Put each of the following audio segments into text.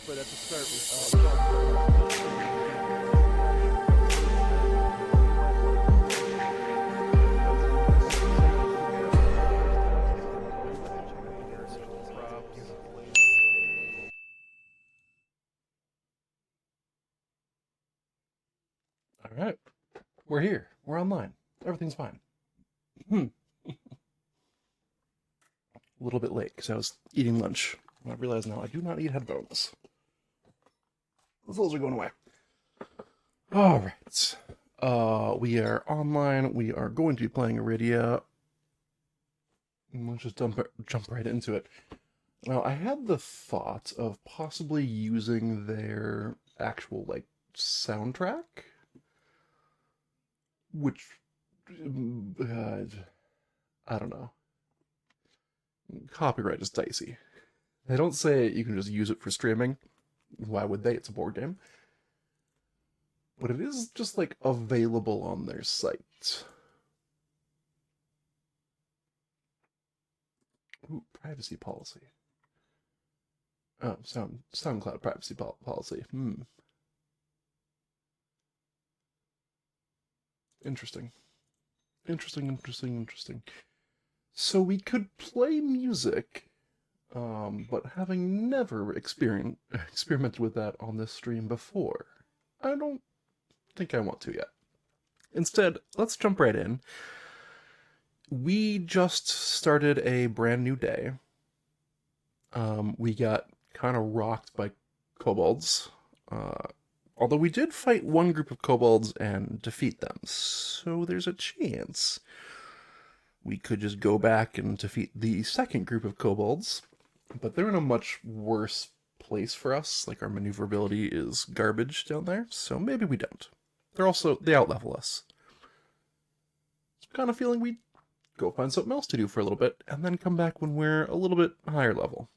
but at the start we All right, we're here. We're online. Everything's fine. A little bit late because I was eating lunch. I realize now I do not need headphones. Those are going away. All right. We are online. We are going to be playing Arydia. Let's just jump right into it. Now, I had the thought of possibly using their actual, soundtrack, which, I don't know. Copyright is dicey. They don't say you can just use it for streaming. Why would they? It's a board game. But it is just, available on their site. Ooh, privacy policy. Oh, SoundCloud privacy policy. Interesting. Interesting. So we could play music, but having never experimented with that on this stream before, I don't think I want to yet. Instead, let's jump right in. We just started a brand new day. We got kind of rocked by kobolds. Although we did fight one group of kobolds and defeat them, so there's a chance we could just go back and defeat the second group of kobolds, but they're in a much worse place for us. Our maneuverability is garbage down there, so maybe we don't. They outlevel us. So I'm kind of feeling we go find something else to do for a little bit, and then come back when we're a little bit higher level.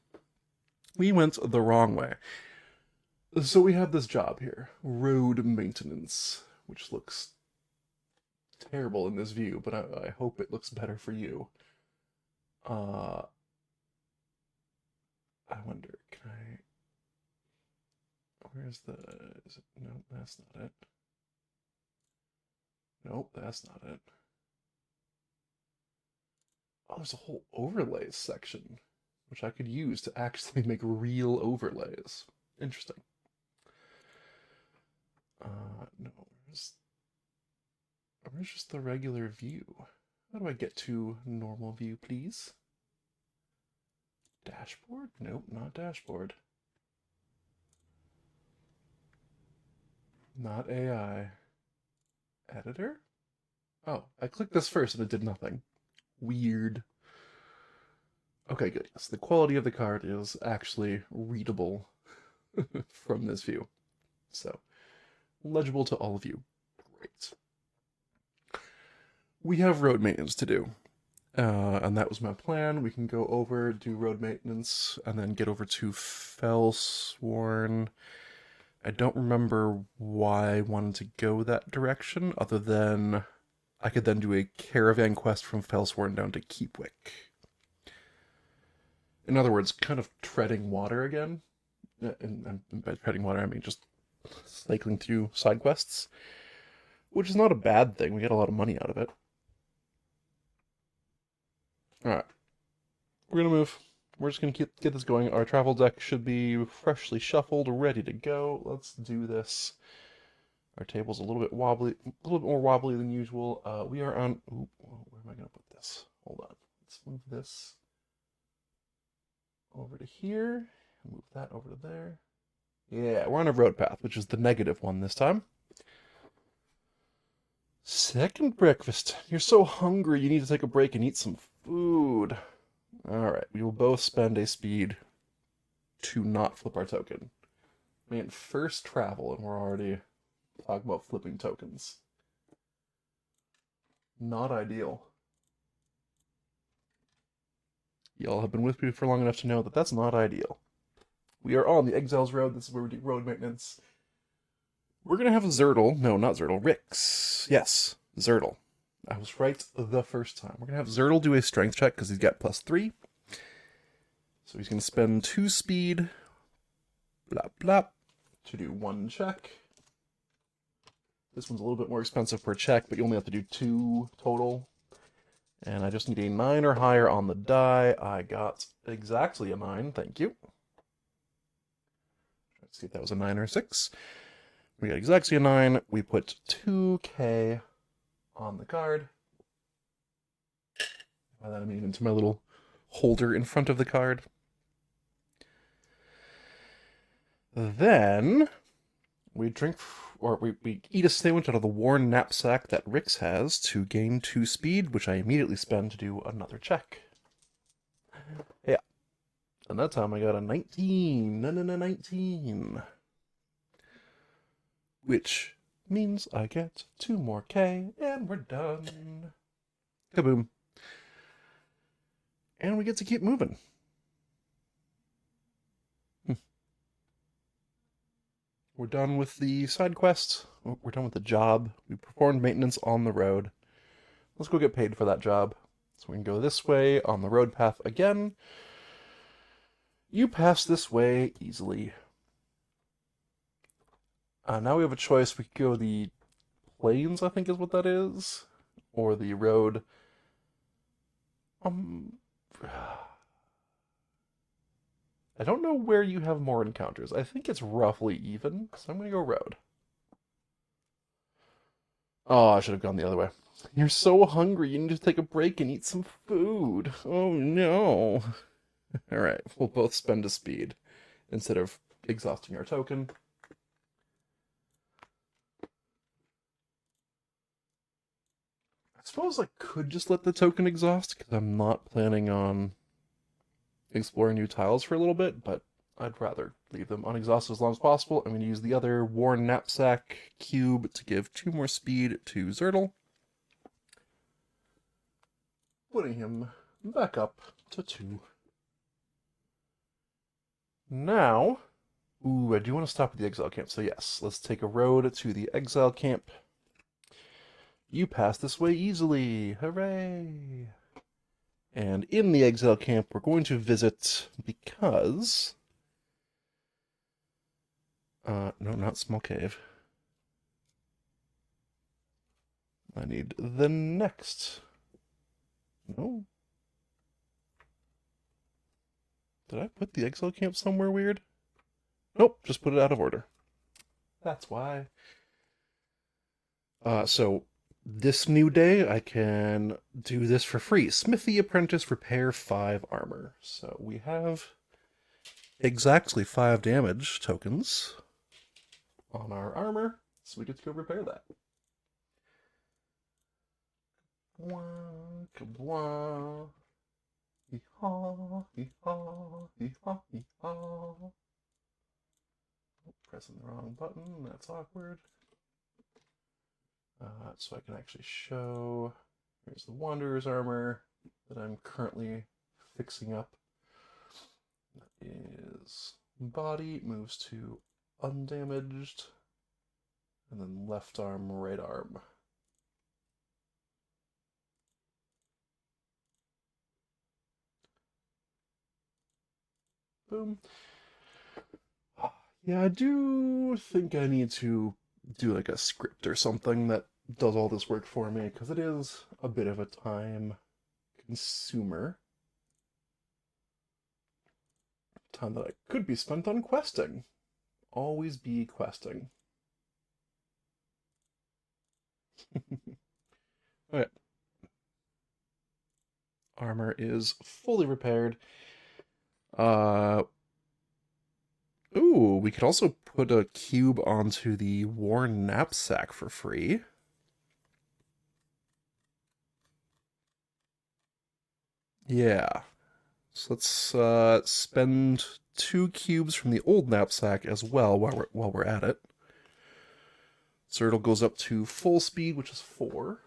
We went the wrong way. So we have this job here, road maintenance, which looks terrible in this view, but I hope it looks better for you. I wonder, can I... Where's the... No, that's not it. Nope, that's not it. Oh, there's a whole overlays section, which I could use to actually make real overlays. Interesting. No, where's just the regular view? How do I get to normal view, please? Dashboard? Nope, not dashboard. Not AI. Editor? Oh, I clicked this first and it did nothing. Weird. Okay, good. Yes, the quality of the card is actually readable from this view. So, legible to all of you. Great. We have road maintenance to do. And that was my plan. We can go over, do road maintenance, and then get over to Fellsworn. I don't remember why I wanted to go that direction, other than I could then do a caravan quest from Fellsworn down to Keepwick. In other words, kind of treading water again. And by treading water, I mean just cycling through side quests, which is not a bad thing. We get a lot of money out of it. Alright. We're gonna move. We're just gonna get this going. Our travel deck should be freshly shuffled, ready to go. Let's do this. Our table's a little bit wobbly, a little bit more wobbly than usual. We are on... Ooh, where am I gonna put this? Hold on. Let's move this over to here. Move that over to there. Yeah, we're on a road path, which is the negative one this time. Second breakfast. You're so hungry, you need to take a break and eat some food. Alright, we will both spend a speed to not flip our token. Man, first travel and we're already talking about flipping tokens. Not ideal. Y'all have been with me for long enough to know that that's not ideal. We are on the Exiles Road. This is where we do road maintenance. We're going to have Zerdle. No, not Zerdle. Rix. Yes, Zerdle. I was right the first time. We're going to have Zerdle do a strength check because he's got +3. So he's going to spend 2 speed. blah, blah, to do one check. This one's a little bit more expensive per check, but you only have to do 2 total. And I just need a 9 or higher on the die. I got exactly a 9, thank you. Let's see if that was a 9 or a 6. We got exactly a 9. We put 2k on the card. By that I mean into my little holder in front of the card. Then we drink, or we eat a sandwich out of the worn knapsack that Rix has to gain 2 speed, which I immediately spend to do another check. Yeah. And that time I got a 19. 19. Which means I get 2 more K, and we're done. Kaboom. And we get to keep moving. We're done with the side quest. We're done with the job. We performed maintenance on the road. Let's go get paid for that job. So we can go this way on the road path again. You pass this way easily. Now we have a choice. We could go the plains, I think is what that is. Or the road. I don't know where you have more encounters. I think it's roughly even, so I'm going to go road. Oh, I should have gone the other way. You're so hungry, you need to take a break and eat some food. Oh no. Alright, we'll both spend a speed instead of exhausting our token. I suppose I could just let the token exhaust, because I'm not planning on exploring new tiles for a little bit, but I'd rather leave them unexhausted as long as possible. I'm going to use the other worn knapsack cube to give 2 more speed to Zertle, putting him back up to 2. Now, ooh, I do want to stop at the exile camp, so yes, let's take a road to the exile camp. You pass this way easily, hooray! And in the exile camp, we're going to visit because... no, not Small Cave. I need the next. No. Did I put the exile camp somewhere weird? Nope, just put it out of order. That's why. So this new day, I can do this for free. Smithy Apprentice Repair 5 armor. So we have exactly 5 damage tokens on our armor, so we get to go repair that. Kabwa. Hee-haw, hee-haw, hee-haw, hee-haw. Pressing the wrong button, that's awkward. So I can actually show, here's the Wanderer's armor that I'm currently fixing up. That is body, moves to undamaged, and then left arm, right arm. Boom. Yeah, I do think I need to do like a script or something that does all this work for me, because it is a bit of a time consumer. Time that I could be spent on questing. Always be questing. Okay. Armor is fully repaired. Ooh, we could also put a cube onto the worn knapsack for free. Yeah. So let's spend 2 cubes from the old knapsack as well while we're at it. Zertle goes up to full speed, which is 4.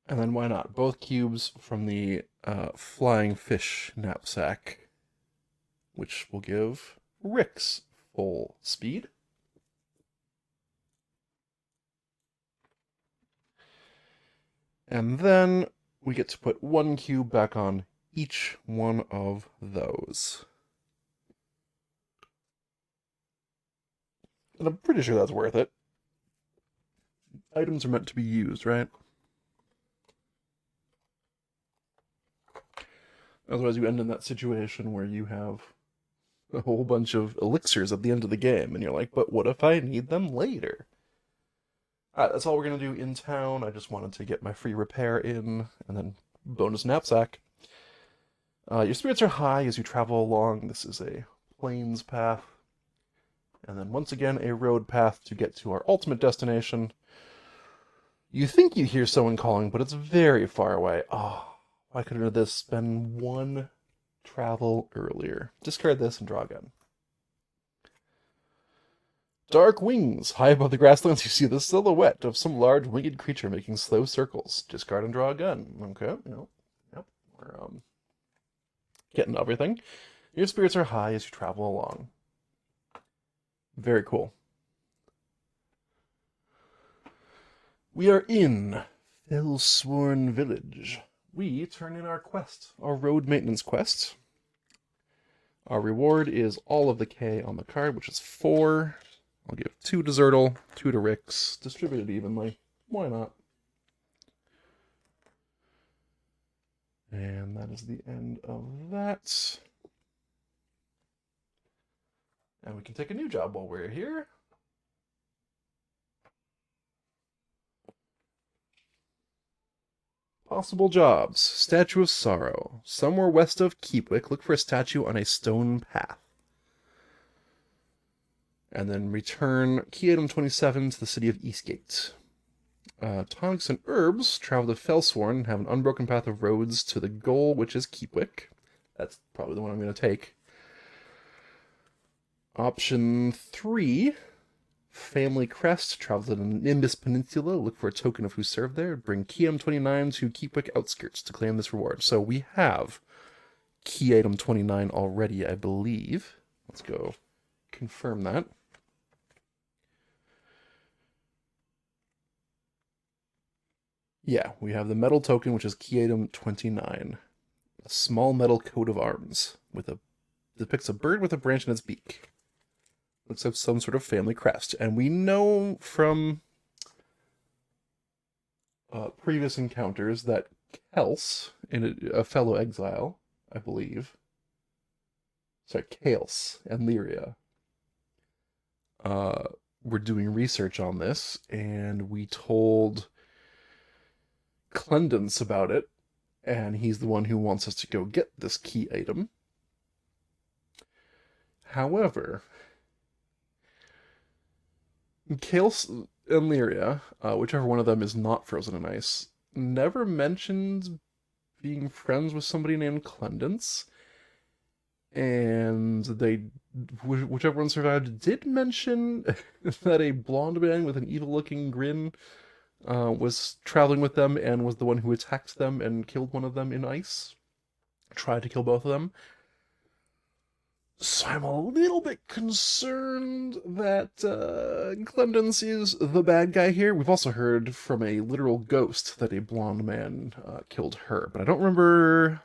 And then why not? Both cubes from the flying fish knapsack, which will give Rix full speed. And then we get to put 1 cube back on each one of those. And I'm pretty sure that's worth it. Items are meant to be used, right? Otherwise you end in that situation where you have a whole bunch of elixirs at the end of the game, and you're like, but what if I need them later? Alright, that's all we're going to do in town. I just wanted to get my free repair in, and then bonus knapsack. Your spirits are high as you travel along. This is a plains path. And then once again, a road path to get to our ultimate destination. You think you hear someone calling, but it's very far away. Oh, why couldn't this been one travel earlier? Discard this and draw a gun. Dark wings. High above the grasslands, you see the silhouette of some large winged creature making slow circles. Discard and draw a gun. Okay, yep. We're getting everything. Your spirits are high as you travel along. Very cool. We are in Fellsworn Village. We turn in our quest, our road maintenance quest. Our reward is all of the K on the card, which is 4. I'll give 2 to Zertle, 2 to Rix, distributed evenly. Why not? And that is the end of that. And we can take a new job while we're here. Possible jobs. Statue of Sorrow. Somewhere west of Keepwick, look for a statue on a stone path. And then return key item 27 to the city of Eastgate. Tonics and herbs. Travel to Fellsworn and have an unbroken path of roads to the goal, which is Keepwick. That's probably the one I'm going to take. Option 3. Family Crest. Travel to the Nimbus Peninsula. Look for a token of who served there. Bring key item 29 to Keepwick outskirts to claim this reward. So we have key item 29 already, I believe. Let's go confirm that. Yeah, we have the metal token, which is key item 29. A small metal coat of arms with depicts a bird with a branch in its beak. Looks like some sort of family crest. And we know from previous encounters that Kels, a fellow exile, I believe. Sorry, Kales and Lyria. Were doing research on this, and we told Clendence about it, and he's the one who wants us to go get this key item. However, Kales and Lyria, whichever one of them is not frozen in ice, never mentioned being friends with somebody named Clendence. And whichever one survived, did mention that a blonde man with an evil-looking grin was traveling with them and was the one who attacked them and killed one of them in ice. Tried to kill both of them. So I'm a little bit concerned that Clendence is the bad guy here. We've also heard from a literal ghost that a blonde man killed her, but I don't remember.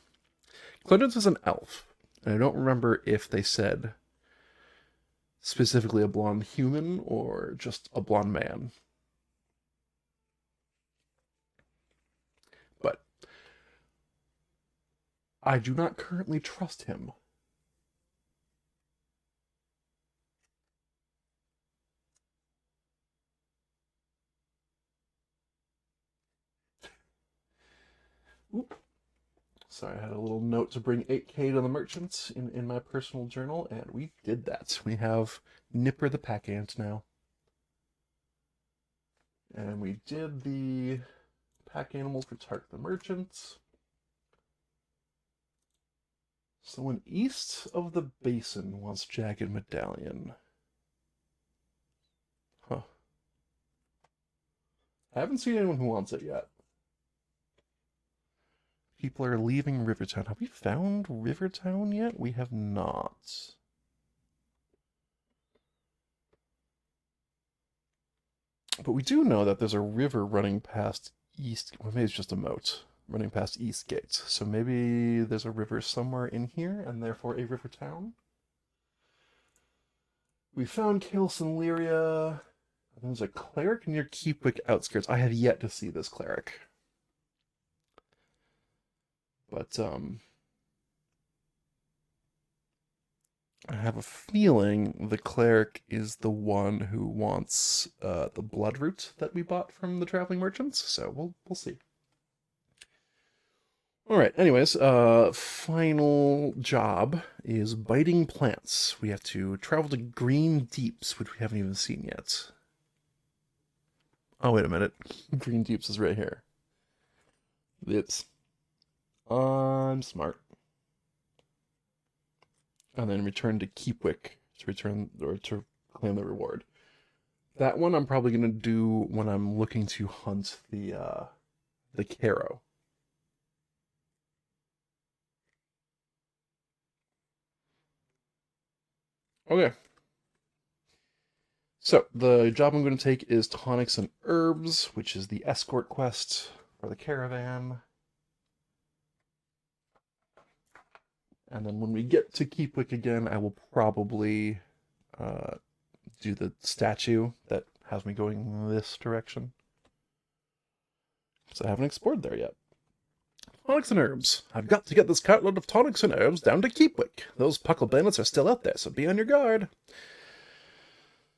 Clendence is an elf, and I don't remember if they said specifically a blonde human or just a blonde man. But I do not currently trust him. Oop. Sorry, I had a little note to bring 8K to the merchants in my personal journal, and we did that. We have Nipper the pack ant now. And we did the pack animal for Tark the merchant. Someone east of the basin wants Jagged Medallion. Huh. I haven't seen anyone who wants it yet. People are leaving Rivertown. Have we found Rivertown yet? We have not. But we do know that there's a river running past east. Well, maybe it's just a moat. running past East Gate. So maybe there's a river somewhere in here, and therefore a river town. We found Kalis and Lyria. There's a cleric near Keepwick outskirts. I have yet to see this cleric. But, I have a feeling the cleric is the one who wants the bloodroot that we bought from the traveling merchants. So we'll see. All right. Anyways, final job is biting plants. We have to travel to Green Deeps, which we haven't even seen yet. Oh, wait a minute. Green Deeps is right here. I'm smart. And then return to Keepwick to claim the reward. That one I'm probably gonna do when I'm looking to hunt the Caro. Okay. So the job I'm going to take is Tonics and Herbs, which is the escort quest for the caravan. And then when we get to Keepwick again, I will probably do the statue that has me going this direction. Because I haven't explored there yet. Tonics and Herbs. I've got to get this cartload of tonics and herbs down to Keepwick. Those puckle bandits are still out there, so be on your guard.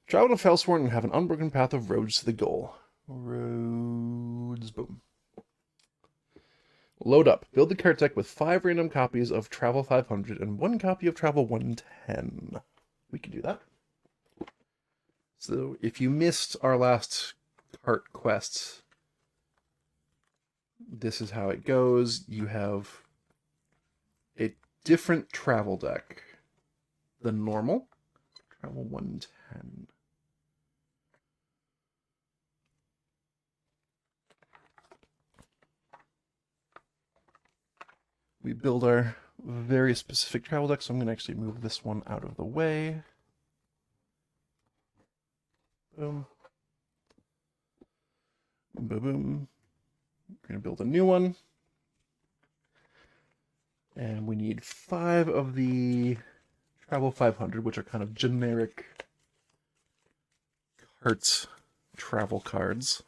Travel to Felsworn and have an unbroken path of roads to the goal. Roads, boom. Load up. Build the cart deck with 5 random copies of Travel 500 and 1 copy of Travel 110. We can do that. So if you missed our last cart quest, this is how it goes. You have a different travel deck than normal. Travel 110. We build our very specific travel deck, so I'm going to actually move this one out of the way. Boom. Boom, boom. We're going to build a new one. And we need 5 of the Travel 500, which are kind of generic cart travel cards.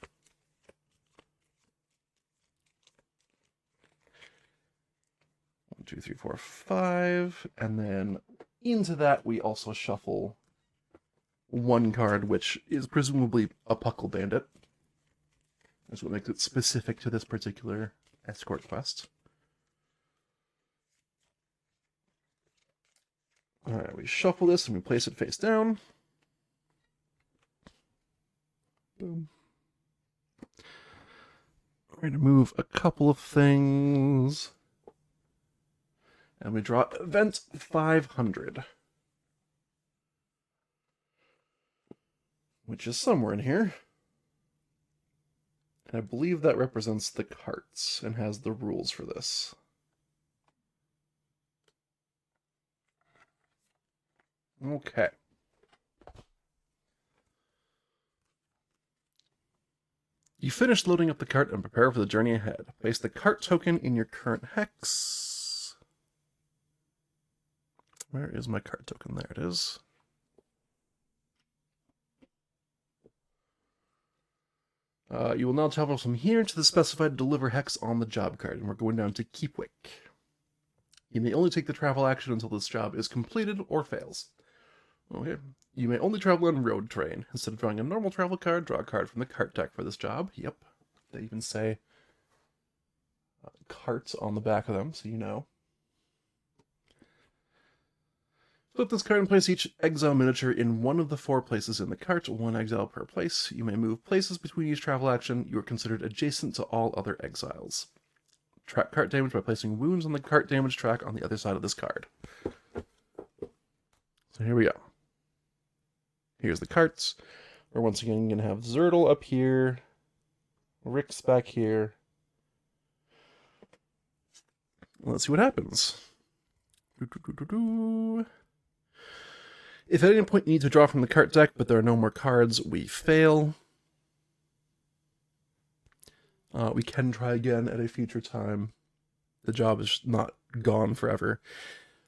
1, 2, 3, 4, 5. And then into that, we also shuffle 1 card, which is presumably a Puckle Bandit. That's what makes it specific to this particular escort quest. Alright, we shuffle this and we place it face down. Boom. We're going to move a couple of things. And we draw Event 500. Which is somewhere in here. And I believe that represents the carts and has the rules for this. Okay. You finish loading up the cart and prepare for the journey ahead. Place the cart token in your current hex. Where is my cart token? There it is. You will now travel from here to the specified deliver hex on the job card, and we're going down to Keepwick. You may only take the travel action until this job is completed or fails. Okay. You may only travel on road train. Instead of drawing a normal travel card, draw a card from the cart deck for this job. Yep. They even say carts on the back of them, so you know. Flip this card and place each exile miniature in one of the 4 places in the cart, 1 exile per place. You may move places between each travel action. You are considered adjacent to all other exiles. Track cart damage by placing wounds on the cart damage track on the other side of this card. So here we go. Here's the carts. We're once again going to have Zertle up here. Rick's back here. Let's see what happens. If at any point you need to draw from the cart deck, but there are no more cards, we fail. We can try again at a future time. The job is not gone forever.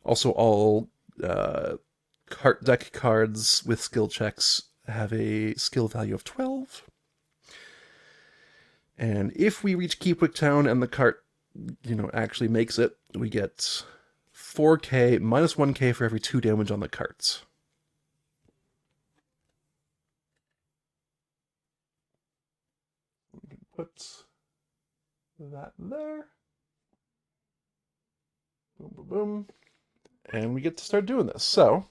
Also, all deck cards with skill checks have a skill value of 12. And if we reach Keepwick Town and the cart, actually makes it, we get 4k minus 1k for every 2 damage on the carts. We can put that there. Boom, boom, boom. And we get to start doing this. So,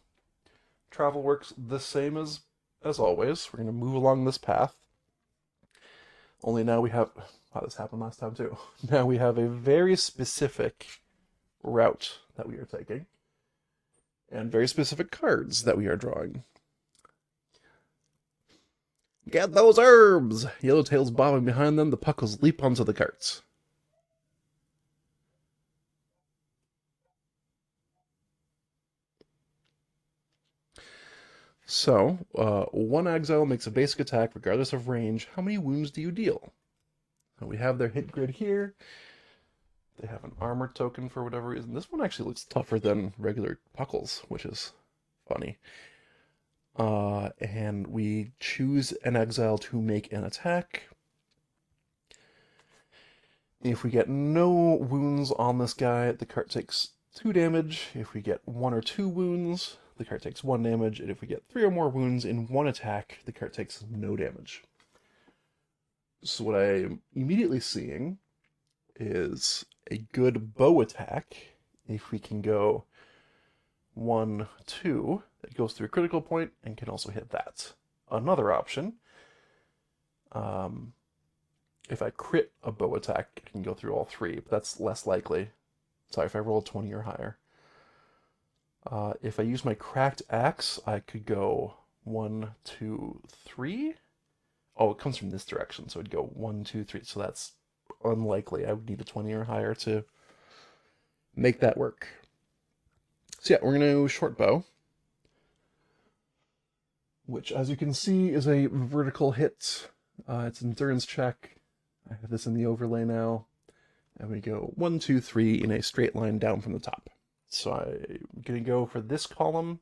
travel works the same as always. We're going to move along this path. Only now we have... Wow, this happened last time too. Now we have a very specific route that we are taking. And very specific cards that we are drawing. Get those herbs! Yellowtails bobbing behind them, the puckles leap onto the carts. So, one exile makes a basic attack regardless of range. How many wounds do you deal? So we have their hit grid here. They have an armor token for whatever reason. This one actually looks tougher than regular puckles, which is funny. And we choose an exile to make an attack. If we get no wounds on this guy, the cart takes 2 damage. If we get 1 or 2 wounds, the cart takes 1 damage. And if we get 3 or more wounds in one attack, the cart takes no damage. So what I'm immediately seeing is a good bow attack. If we can go 1, 2, it goes through a critical point and can also hit that. Another option, if I crit a bow attack, it can go through all 3, but that's less likely. Sorry, if I roll a 20 or higher. If I use my cracked axe, I could go 1, 2, 3. Oh, it comes from this direction, so it'd go 1, 2, 3. So that's unlikely. I would need a 20 or higher to make that work. So yeah, we're going to short bow, which, as you can see, is a vertical hit. It's an endurance check. I have this in the overlay now. And we go 1, 2, 3 in a straight line down from the top. So I'm going to go for this column.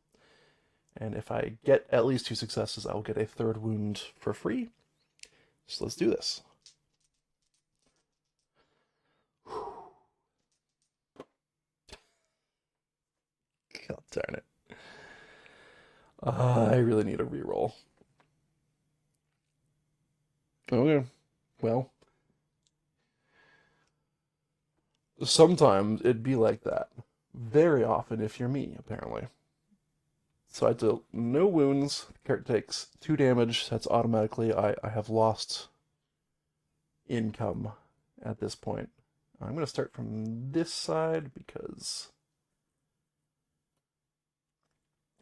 And if I get at least 2 successes, I'll get a 3rd wound for free. So let's do this. God darn it. I really need a reroll. Okay. Well, sometimes it'd be like that. Very often if you're me, apparently. So I deal no wounds. The cart takes 2 damage. That's automatically, I have lost income at this point. I'm going to start from this side because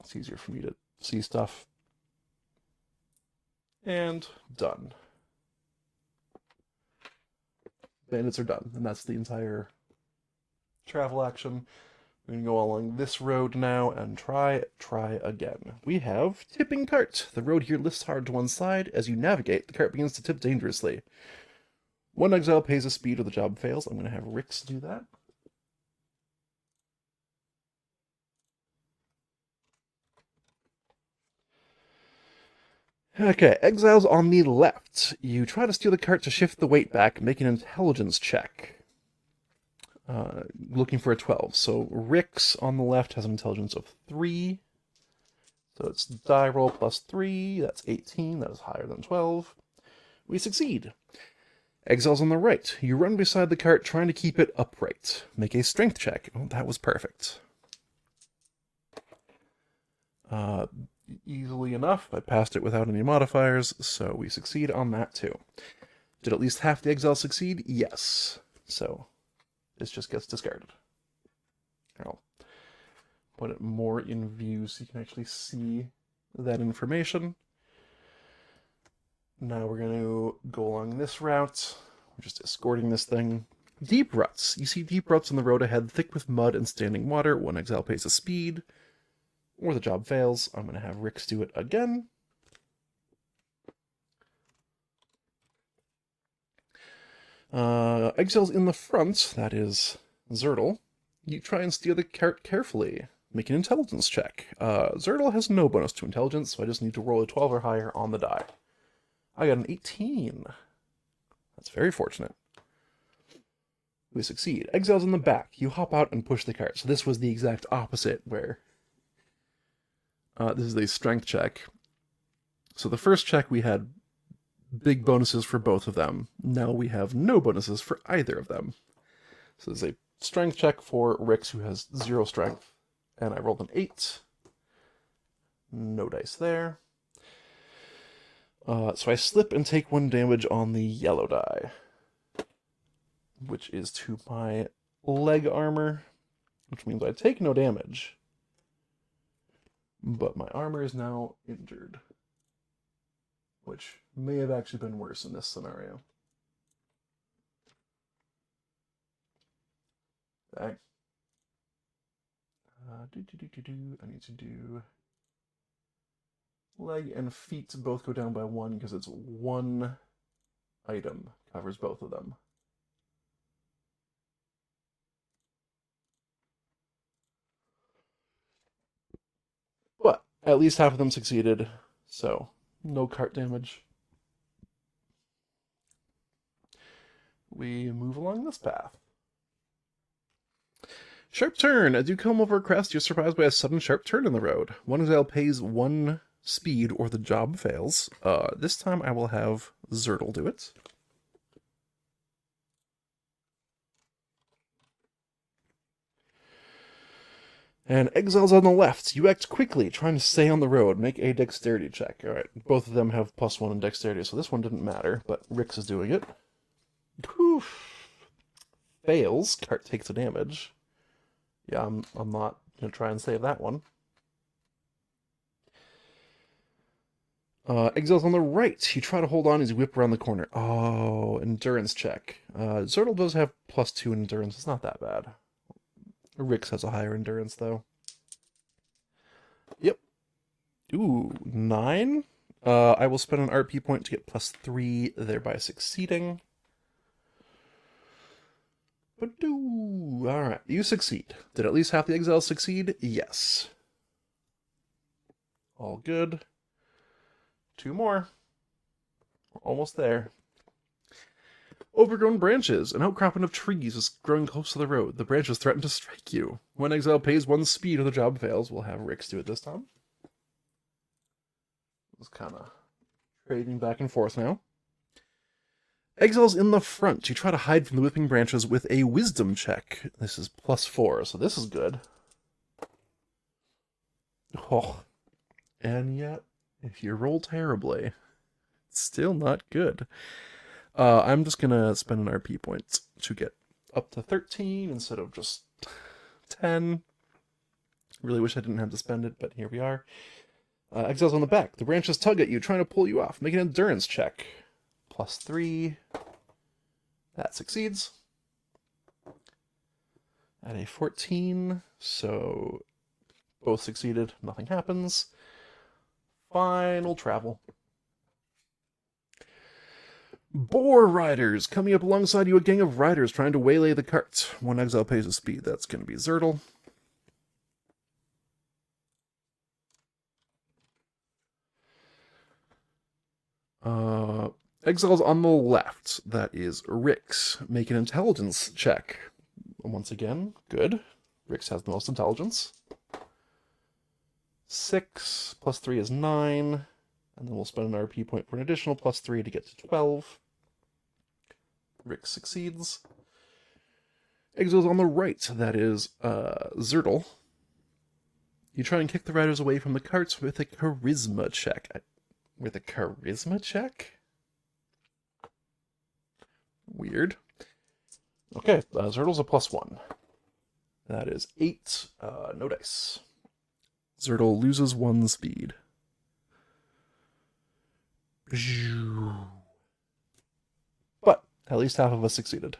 it's easier for me to see stuff. And done. Bandits are done, and that's the entire travel action. We're going to go along this road now and try again. We have tipping cart. The road here lifts hard to one side. As you navigate, the cart begins to tip dangerously. 1 exile pays a speed or the job fails. I'm going to have Rix do that. Okay, exiles on the left. You try to steal the cart to shift the weight back, make an intelligence check. Looking for a 12. So Rix on the left has an intelligence of 3. So it's die roll plus 3. That's 18. That is higher than 12. We succeed. Exiles on the right. You run beside the cart trying to keep it upright. Make a strength check. Oh, that was perfect. Easily enough. I passed it without any modifiers, so we succeed on that too. Did at least half the exiles succeed? Yes. So this just gets discarded. I'll put it more in view so you can actually see that information. Now we're going to go along this route. We're just escorting this thing. Deep ruts. You see deep ruts on the road ahead, thick with mud and standing water. 1 exile pays a speed. Or the job fails. I'm going to have Rix do it again. Exiles in the front, that is Zertle. You try and steer the cart carefully. Make an intelligence check. Zertle has no bonus to intelligence, so I just need to roll a 12 or higher on the die. I got an 18. That's very fortunate. We succeed. Exiles in the back. You hop out and push the cart. So this was the exact opposite, where this is a strength check. So the first check we had big bonuses for both of them. Now we have no bonuses for either of them. So this is a strength check for Rix, who has 0 strength. And I rolled an 8. No dice there. So I slip and take 1 damage on the yellow die, which is to my leg armor, which means I take no damage. But my armor is now injured, which may have actually been worse in this scenario. Okay. I need to do leg and feet both go down by 1 because it's 1 item covers both of them. But at least half of them succeeded, so no cart damage. We move along this path. Sharp turn. As you come over a crest, you're surprised by a sudden sharp turn in the road. One exile pays 1 speed or the job fails. This time I will have Zertle do it. And exiles on the left. You act quickly, trying to stay on the road. Make a dexterity check. Alright, both of them have +1 in dexterity, so this one didn't matter, but Rix is doing it. Oof. Fails. Cart takes the damage. Yeah, I'm not going to try and save that one. Exiles on the right. You try to hold on as you whip around the corner. Oh, endurance check. Zertle does have +2 endurance. It's not that bad. Rix has a higher endurance, though. Yep. Ooh, 9? I will spend an RP point to get +3, thereby succeeding. Alright, you succeed. Did at least half the exiles succeed? Yes. All good. 2 more. We're almost there. Overgrown branches. An outcropping of trees is growing close to the road. The branches threaten to strike you. One exile pays 1 speed or the job fails. We'll have Rix do it this time. It's kind of trading back and forth now. Exiles in the front. You try to hide from the whipping branches with a wisdom check. This is +4, so this is good. Oh. And yet, if you roll terribly, it's still not good. I'm just gonna spend an RP point to get up to 13 instead of just 10. Really wish I didn't have to spend it, but here we are. Exiles on the back. The branches tug at you, trying to pull you off. Make an endurance check. +3. That succeeds. At a 14, so both succeeded. Nothing happens. Final travel. Boar riders. Coming up alongside you, a gang of riders trying to waylay the cart. 1 exile pays a speed. That's going to be Zertle. Exiles on the left. That is Rix. Make an intelligence check. Once again, good. Rix has the most intelligence. 6 +3 is 9. And then we'll spend an RP point for an additional +3 to get to 12. Rix succeeds. Exiles on the right. That is Zertle. You try and kick the riders away from the carts with a charisma check. With a charisma check? Weird. Okay, Zertle's a +1. That is 8. No dice. Zertle loses 1 speed. But at least half of us succeeded.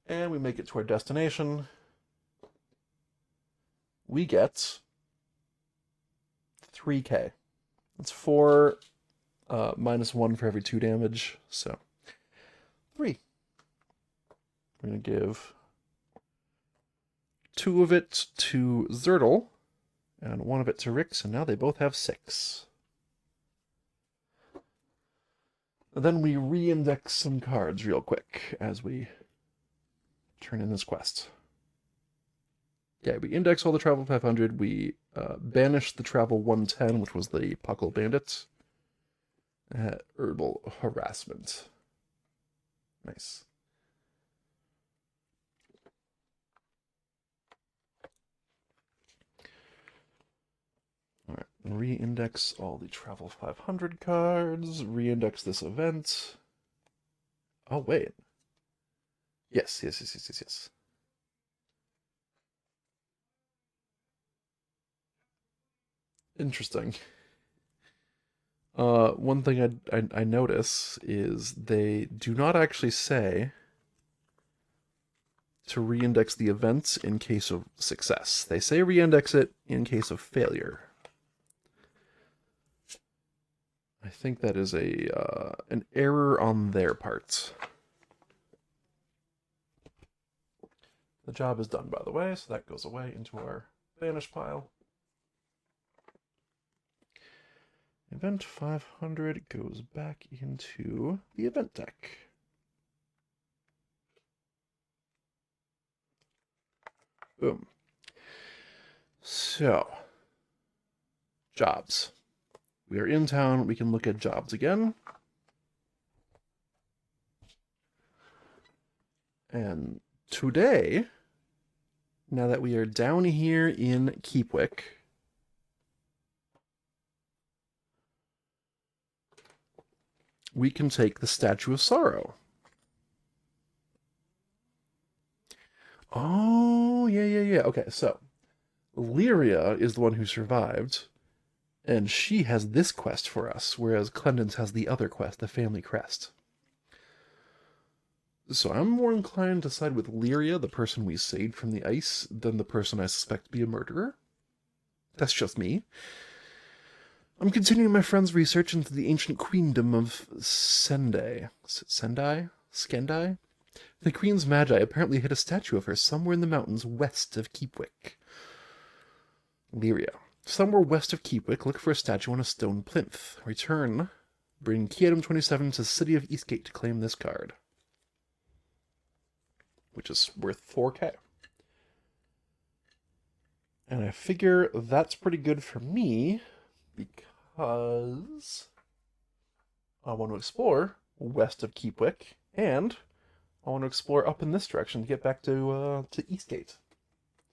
And we make it to our destination. We get 3K. That's 4, -1 for every 2 damage, so 3. We're going to give 2 of it to Zertle, and 1 of it to Rix, and now they both have 6. And then we re-index some cards real quick as we turn in this quest. Yeah, we index all the Travel 500, we banish the Travel 110, which was the Puckle Bandit. Herbal Harassment. Nice. Alright, re-index all the Travel 500 cards, re-index this event. Oh, wait. Yes. Interesting. One thing I notice is they do not actually say to re-index the events in case of success. They say re-index it in case of failure. I think that is an error on their part. The job is done, by the way, so that goes away into our banish pile. Event 500 goes back into the event deck. Boom. So, jobs. We are in town, we can look at jobs again. And today, now that we are down here in Keepwick, we can take the Statue of Sorrow. Oh, yeah. Okay, so Lyria is the one who survived, and she has this quest for us, whereas Clemens has the other quest, the Family Crest. So I'm more inclined to side with Lyria, the person we saved from the ice, than the person I suspect to be a murderer. That's just me. I'm continuing my friend's research into the ancient queendom of Sendai. Skendai? The Queen's Magi apparently hid a statue of her somewhere in the mountains west of Keepwick. Lyria. Somewhere west of Keepwick, look for a statue on a stone plinth. Return. Bring key item 27 to the city of Eastgate to claim this card. Which is worth 4k. And I figure that's pretty good for me, because I want to explore west of Keepwick, and I want to explore up in this direction to get back to Eastgate.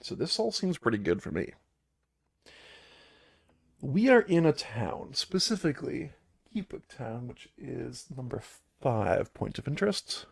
So this all seems pretty good for me. We are in a town, specifically Keepwick Town, which is number 5 point of interest.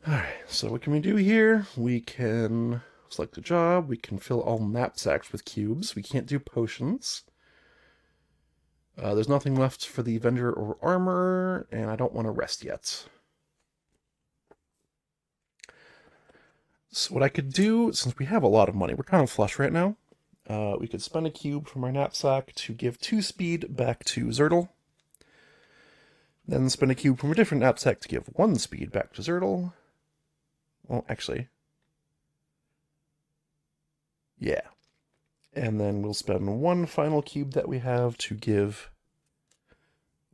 Alright, so what can we do here? We can select a job, we can fill all knapsacks with cubes, we can't do potions. There's nothing left for the vendor or armor, and I don't want to rest yet. So what I could do, since we have a lot of money, we're kind of flush right now, we could spend a cube from our knapsack to give 2 speed back to Zertle. Then spend a cube from a different knapsack to give 1 speed back to Zertle. Well, actually, yeah. And then we'll spend 1 final cube that we have to give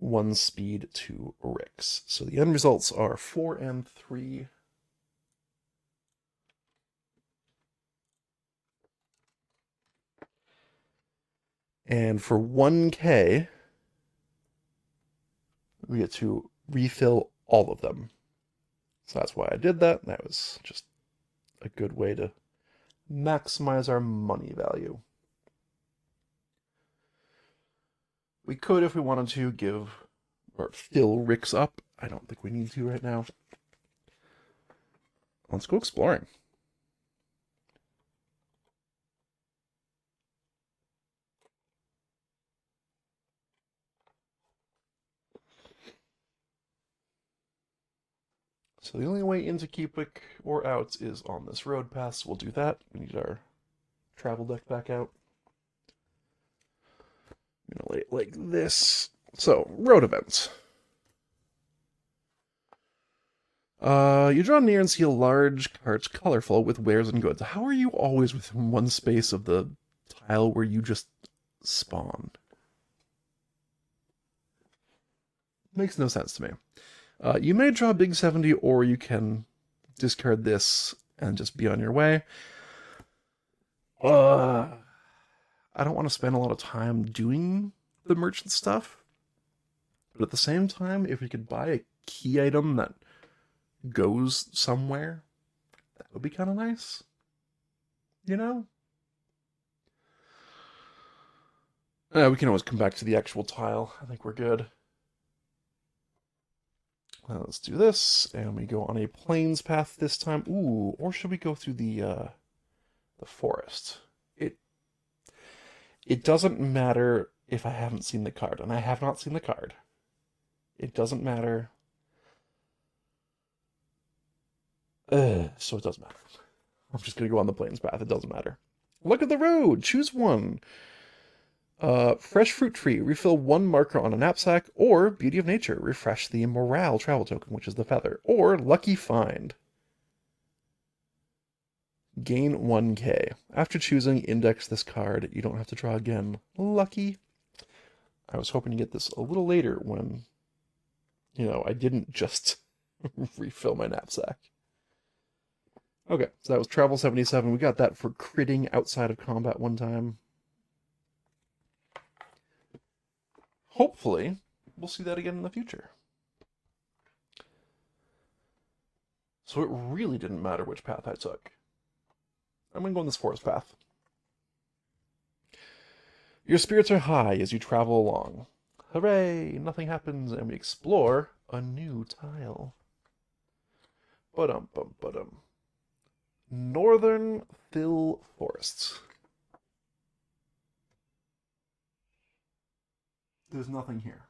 1 speed to Rix. So the end results are 4 and 3. And for 1k, we get to refill all of them. So that's why I did that. That was just a good way to maximize our money value. We could, if we wanted to, give or fill Rix up. I don't think we need to right now. Let's go exploring. So the only way into Keepwick or out is on this road pass, so we'll do that. We need our travel deck back out. I'm gonna lay it like this. So, road events. You draw near and see a large cart colorful with wares and goods. How are you always within one space of the tile where you just spawn? Makes no sense to me. You may draw a big 70, or you can discard this and just be on your way. I don't want to spend a lot of time doing the merchant stuff. But at the same time, if we could buy a key item that goes somewhere, that would be kind of nice. You know? We can always come back to the actual tile. I think we're good. Let's do this, and we go on a plains path this time. Ooh, or should we go through the forest? It doesn't matter if I haven't seen the card, and I have not seen the card. It doesn't matter. So it doesn't matter. I'm just gonna go on the plains path. It doesn't matter. Look at the road. Choose one. Fresh fruit tree, refill one marker on a knapsack, or beauty of nature, refresh the morale travel token, which is the feather, or lucky find. Gain 1k. After choosing, index this card. You don't have to draw again. Lucky. I was hoping to get this a little later when, I didn't just refill my knapsack. Okay, so that was Travel 77. We got that for critting outside of combat one time. Hopefully, we'll see that again in the future. So it really didn't matter which path I took. I'm going to go on this forest path. Your spirits are high as you travel along. Hooray! Nothing happens, and we explore a new tile. Ba-dum-bum-ba-dum. Northern Fill Forests. There's nothing here.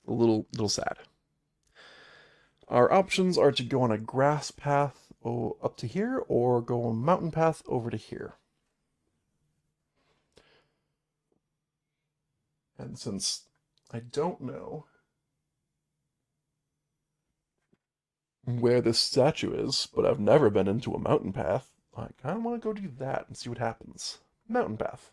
A little sad. Our options are to go on a grass path up to here, or go on a mountain path over to here. And since I don't know where this statue is, but I've never been into a mountain path, I kind of want to go do that and see what happens. Mountain path.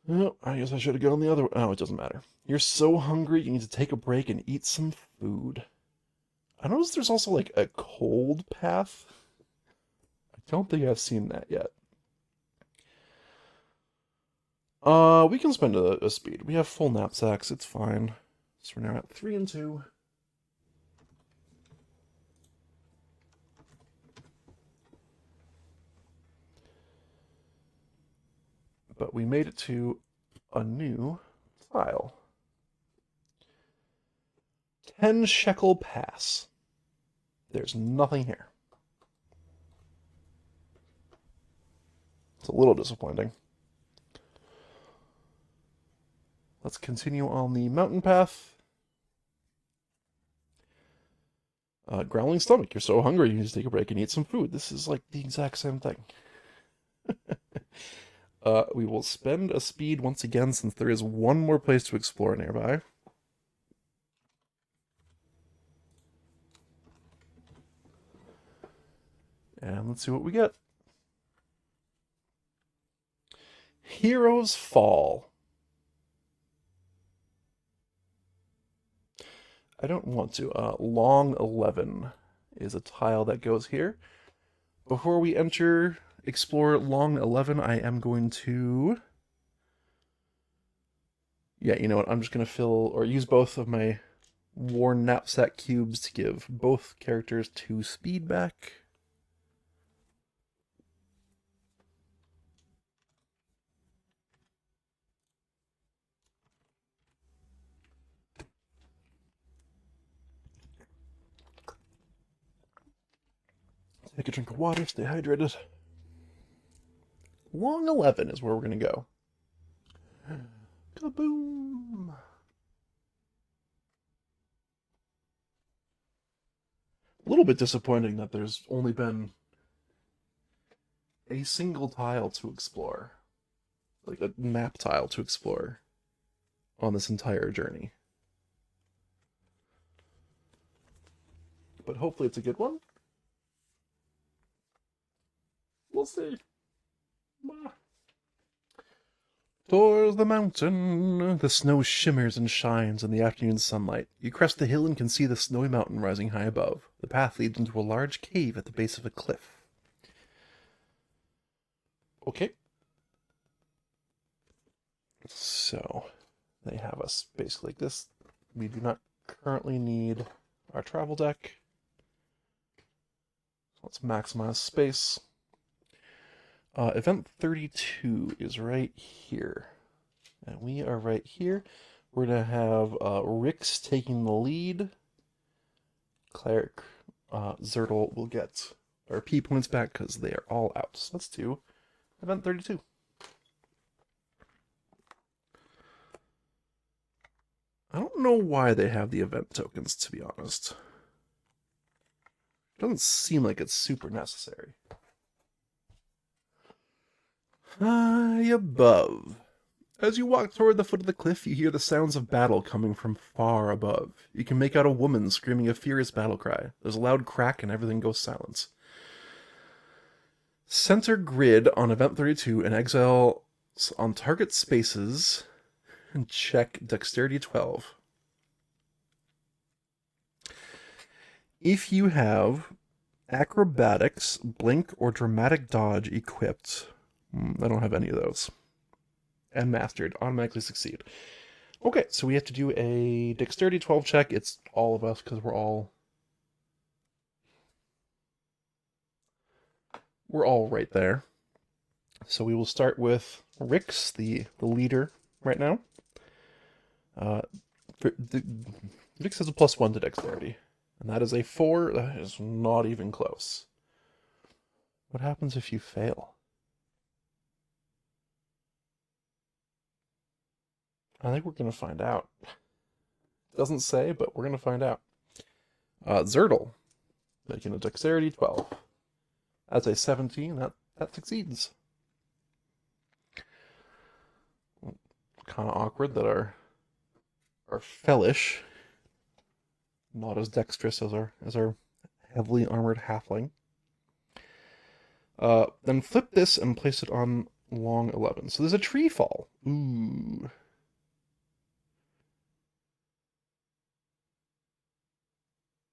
Oh, I guess I should have gone the other way. Oh, it doesn't matter. You're so hungry, you need to take a break and eat some food. I noticed there's also like a cold path. I don't think I've seen that yet. We can spend a speed. We have full knapsacks, it's fine. So we're now at 3 and 2. But we made it to a new tile. 10 shekel pass. There's nothing here. It's a little disappointing. Let's continue on the mountain path. Growling stomach. You're so hungry, you need to take a break and eat some food. This is like the exact same thing. We will spend a speed once again since there is one more place to explore nearby. And let's see what we get. Heroes Fall. I don't want to. Long 11 is a tile that goes here. Before we explore Long 11, I am going to... Yeah, you know what? I'm just going to fill or use both of my worn knapsack cubes to give both characters 2 speed back. Take a drink of water, stay hydrated. Long 11 is where we're going to go. Kaboom! A little bit disappointing that there's only been a single tile to explore, like a map tile to explore on this entire journey. But hopefully it's a good one. We'll see. Towards the mountain, the snow shimmers and shines in the afternoon sunlight. You crest the hill and can see the snowy mountain rising high above. The path leads into a large cave at the base of a cliff. Okay. So, they have us basically like this. We do not currently need our travel deck. Let's maximize space. Event 32 is right here. And we are right here. We're going to have Rix taking the lead. Cleric Zertle will get our P points back because they are all out. So let's do Event 32. I don't know why they have the event tokens, to be honest. It doesn't seem like it's super necessary. High above. As you walk toward the foot of the cliff, you hear the sounds of battle coming from far above. You can make out a woman screaming a furious battle cry. There's a loud crack and everything goes silent. Center grid on Event 32 and exile on target spaces and check Dexterity 12. If you have Acrobatics, Blink, or Dramatic Dodge equipped, I don't have any of those, and mastered, automatically succeed. Okay, so we have to do a Dexterity 12 check. It's all of us because we're all right there. So we will start with Rix, the leader right now. Rix has a +1 to Dexterity, and that is a 4. That is not even close. What happens if you fail? I think we're going to find out. Doesn't say, but we're going to find out. Zertle, making a Dexterity 12. That's a 17. That succeeds. Kind of awkward that our Fellish, not as dexterous as our heavily armored halfling. Then flip this and place it on long 11. So there's a tree fall. Ooh.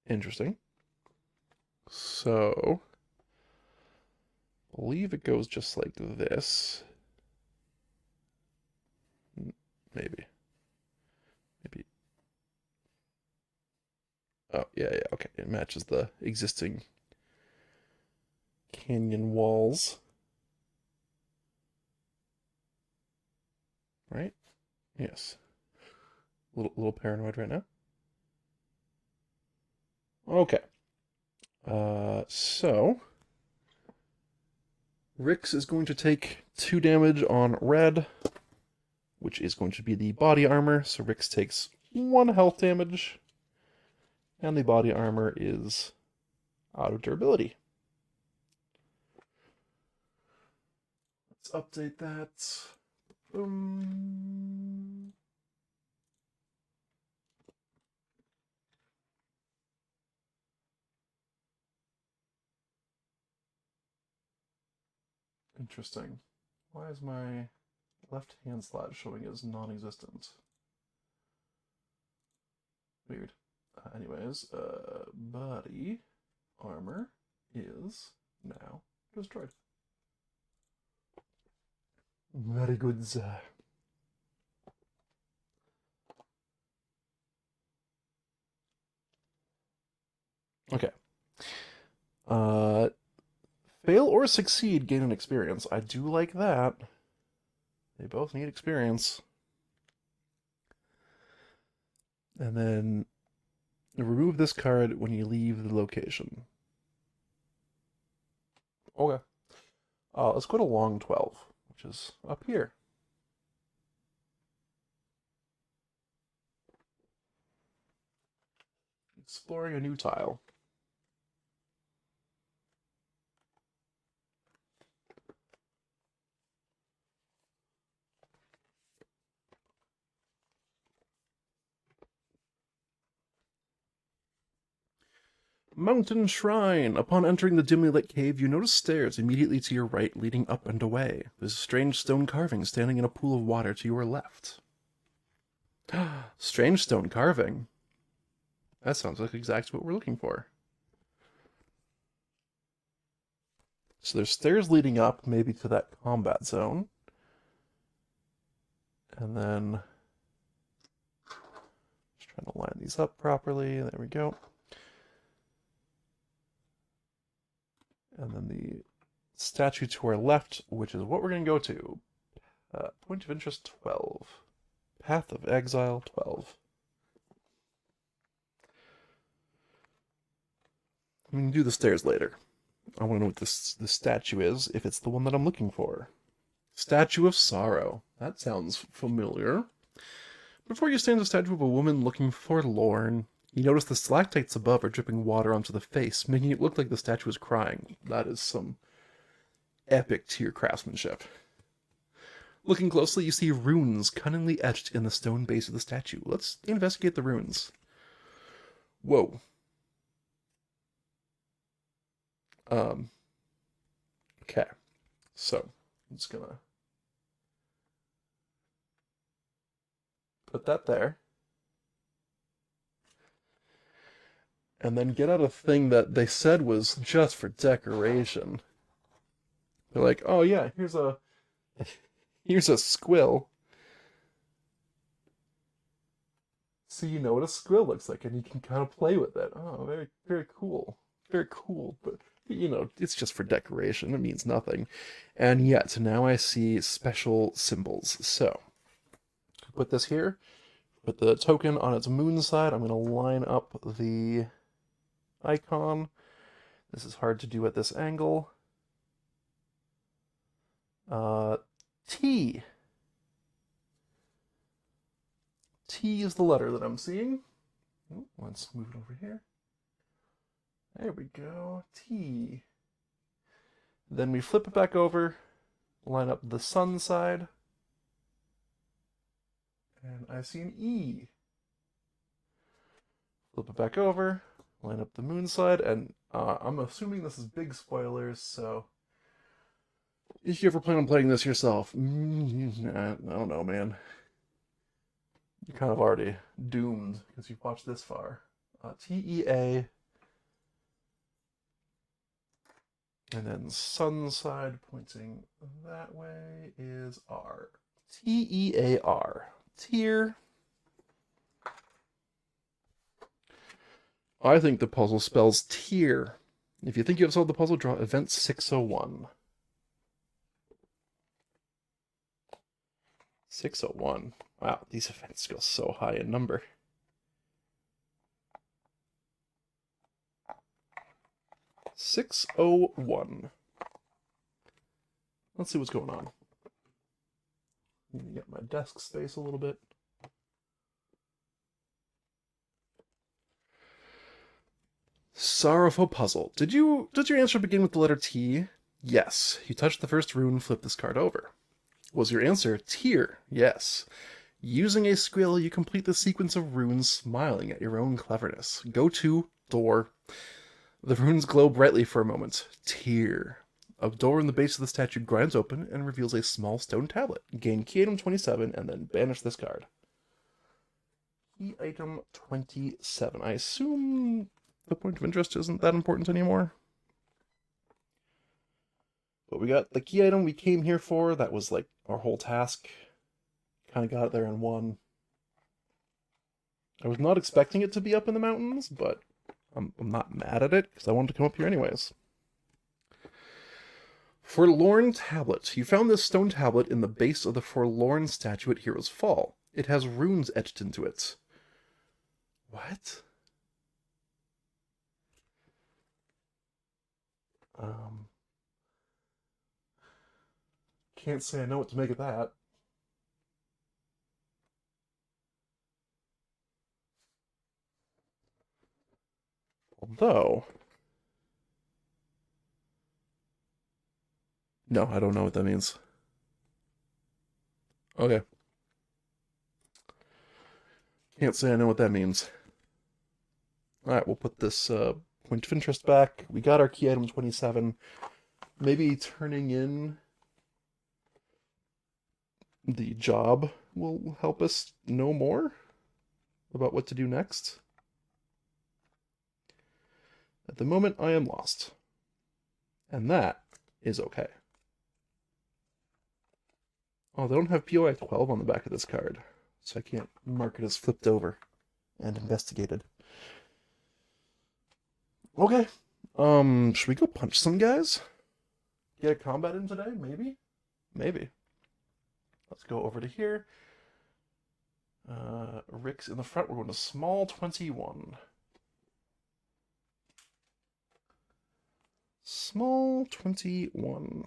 Interesting. So, I believe it goes just like this. Maybe. Oh, yeah, okay. It matches the existing canyon walls. Right? Yes. Little paranoid right now. Okay. So Rix is going to take 2 damage on red, which is going to be the body armor. So Rix takes 1 health damage, and the body armor is out of durability. Let's update that. Interesting. Why is my left hand slot showing as non-existent? Weird. Anyways, body armor is now destroyed. Very good, sir. Okay. Fail or succeed, gain an experience. I do like that. They both need experience. And then remove this card when you leave the location. Okay. Let's go to long 12, which is up here. Exploring a new tile. Mountain Shrine. Upon entering the dimly lit cave, you notice stairs immediately to your right leading up and away. There's a strange stone carving standing in a pool of water to your left. Strange stone carving. That sounds like exactly what we're looking for. So there's stairs leading up, maybe to that combat zone. And then just trying to line these up properly. There we go. And then the statue to our left, which is what we're going to go to. Point of interest 12. Path of Exile 12. I'm going to do the stairs later. I want to know what this statue is, if it's the one that I'm looking for. Statue of Sorrow. That sounds familiar. Before you stands a statue of a woman looking forlorn. You notice the stalactites above are dripping water onto the face, making it look like the statue is crying. That is some epic tier craftsmanship. Looking closely, you see runes cunningly etched in the stone base of the statue. Let's investigate the runes. Whoa. Okay. So, I'm just gonna put that there. And then get out a thing that they said was just for decoration. They're like, oh yeah, here's a squill. So you know what a squill looks like, and you can kind of play with it. Oh, very, very cool. Very cool, but, you know, it's just for decoration. It means nothing. And yet, now I see special symbols. So, put this here. Put the token on its moon side. I'm going to line up the icon. This is hard to do at this angle. T. T is the letter that I'm seeing. Let's move it over here. There we go. T. Then we flip it back over, line up the sun side, and I see an E. Flip it back over, line up the moon side, and I'm assuming this is big spoilers, so if you ever plan on playing this yourself, I don't know, man. You're kind of already doomed because you've watched this far. TEA. And then sun side pointing that way is R. TEAR. Tier. I think the puzzle spells tier. If you think you have solved the puzzle, draw event 601. 601. Wow, these events go so high in number. $601. Let's see what's going on. Let me get my desk space a little bit. Sorrowful puzzle. Did your answer begin with the letter T? Yes. You touched the first rune, flip this card over. Was your answer tier? Yes. Using a squill, you complete the sequence of runes, smiling at your own cleverness. Go to door. The runes glow brightly for a moment. Tier. A door in the base of the statue grinds open and reveals a small stone tablet. Gain key item 27 and then banish this card. Key item 27. I assume the point of interest isn't that important anymore. But we got the key item we came here for. That was like our whole task. Kind of got it there in one. I was not expecting it to be up in the mountains, but I'm not mad at it because I wanted to come up here anyways. Forlorn Tablet. You found this stone tablet in the base of the Forlorn statue at Hero's Fall. It has runes etched into it. What? Can't say I know what to make of that. Although... No, I don't know what that means. Okay. Can't say I know what that means. Alright, we'll put this point of interest back. We got our key item 27. Maybe turning in the job will help us know more about what to do next. At the moment, I am lost. And that is okay. Oh, they don't have POI 12 on the back of this card, so I can't mark it as flipped over and investigated. Okay. Should we go punch some guys? Get a combat in today? Maybe? Maybe. Let's go over to here. Rick's in the front. We're going to small 21. Small 21.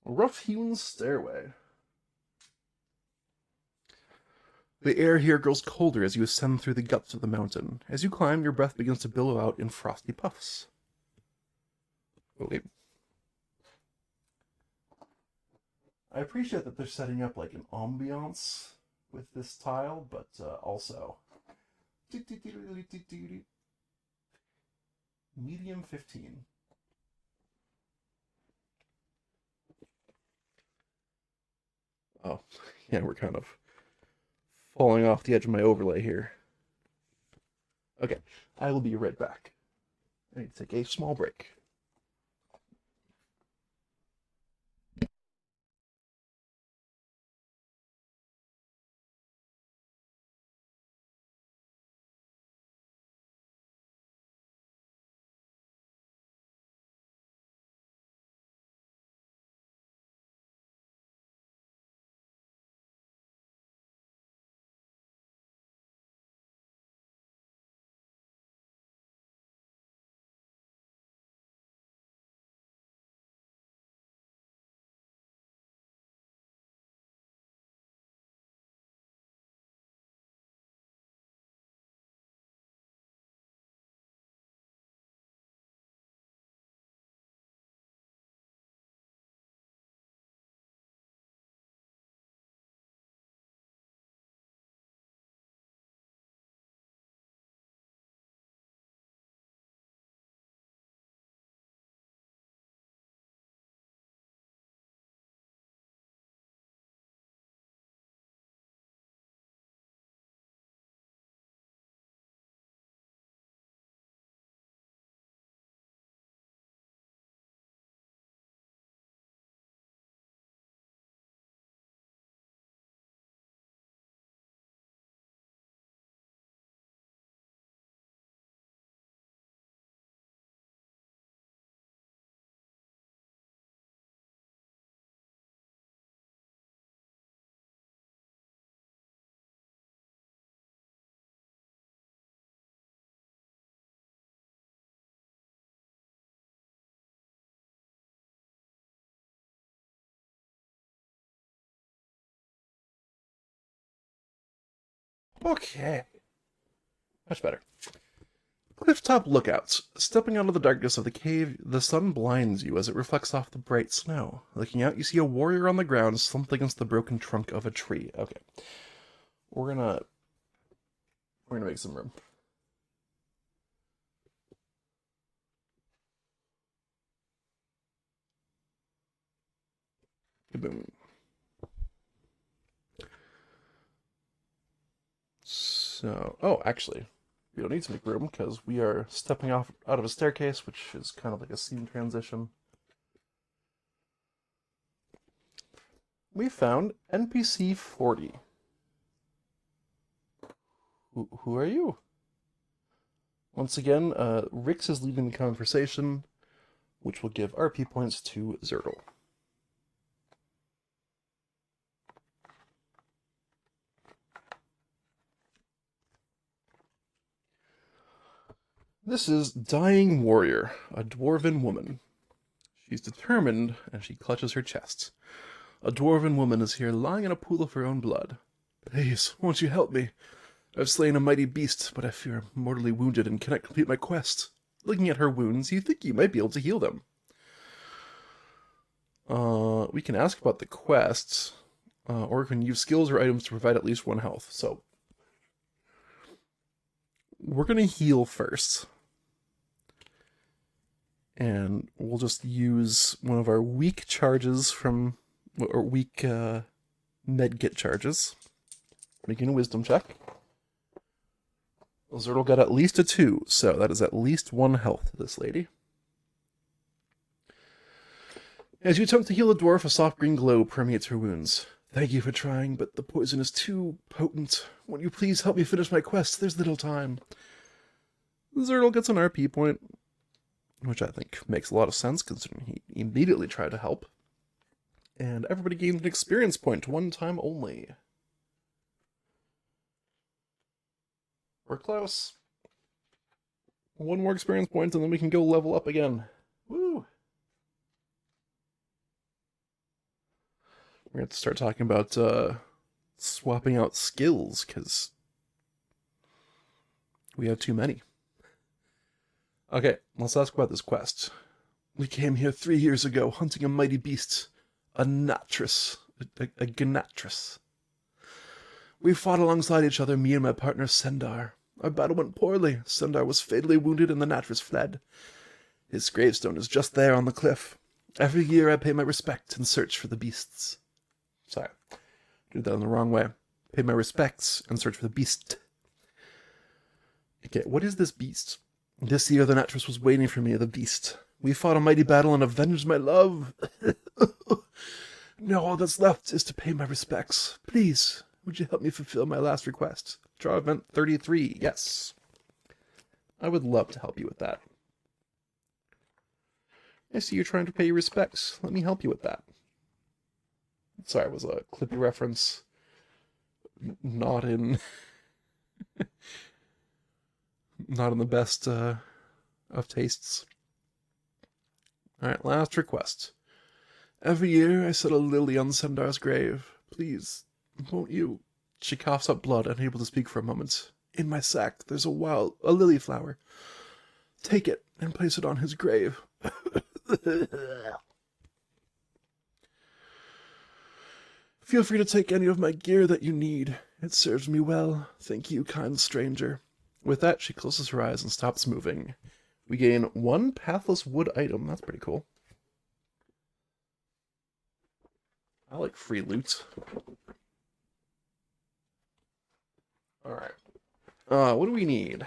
Rough-hewn stairway. The air here grows colder as you ascend through the guts of the mountain. As you climb, your breath begins to billow out in frosty puffs. Okay. I appreciate that they're setting up like an ambiance with this tile, but also... Medium 15. Oh, yeah, we're kind of falling off the edge of my overlay here. Okay, I will be right back. I need to take a small break. Okay. Much better. Clifftop lookouts. Stepping out of the darkness of the cave, the sun blinds you as it reflects off the bright snow. Looking out, you see a warrior on the ground slumped against the broken trunk of a tree. Okay. We're gonna make some room. Kaboom. So, oh, actually, we don't need to make room because we are stepping off out of a staircase, which is kind of like a scene transition. We found NPC 40. Who are you? Once again, Rix is leading the conversation, which will give RP points to Zertle. This is Dying Warrior, a dwarven woman. She's determined, and she clutches her chest. A dwarven woman is here lying in a pool of her own blood. Please, won't you help me? I've slain a mighty beast, but I fear I'm mortally wounded and cannot complete my quest. Looking at her wounds, you think you might be able to heal them. We can ask about the quests. or can use skills or items to provide at least 1 health. So we're going to heal first. And we'll just use one of our weak charges from, or weak medkit charges. Making a wisdom check. Zertle got at least a 2, so that is at least 1 health to this lady. As you attempt to heal the dwarf, a soft green glow permeates her wounds. Thank you for trying, but the poison is too potent. Won't you please help me finish my quest? There's little time. Zertle gets an RP point, which I think makes a lot of sense considering he immediately tried to help. And everybody gains an experience point 1 time only. We're close. 1 more experience point and then we can go level up again. Woo! We're going to have to start talking about swapping out skills, because we have too many. Okay, let's ask about this quest. We came here 3 years ago, hunting a mighty beast, a Natris, a Gnatris. We fought alongside each other, me and my partner Sendar. Our battle went poorly. Sendar was fatally wounded and the Natris fled. His gravestone is just there on the cliff. Every year I pay my respect and search for the beasts. Sorry, did that in the wrong way. Pay my respects and search for the beast. Okay, what is this beast? This year the Natris was waiting for me, the beast. We fought a mighty battle and avenged my love. Now all that's left is to pay my respects. Please, would you help me fulfill my last request? Draw event 33, yes. I would love to help you with that. I see you're trying to pay your respects. Let me help you with that. Sorry, it was a Clippy reference. Not in... not in the best of tastes. Alright, last request. Every year I set a lily on Sendar's grave. Please, won't you? She coughs up blood, unable to speak for a moment. In my sack, there's a lily flower. Take it and place it on his grave. Feel free to take any of my gear that you need. It serves me well. Thank you, kind stranger. With that, she closes her eyes and stops moving. We gain 1 pathless wood item. That's pretty cool. I like free loot. Alright. What do we need?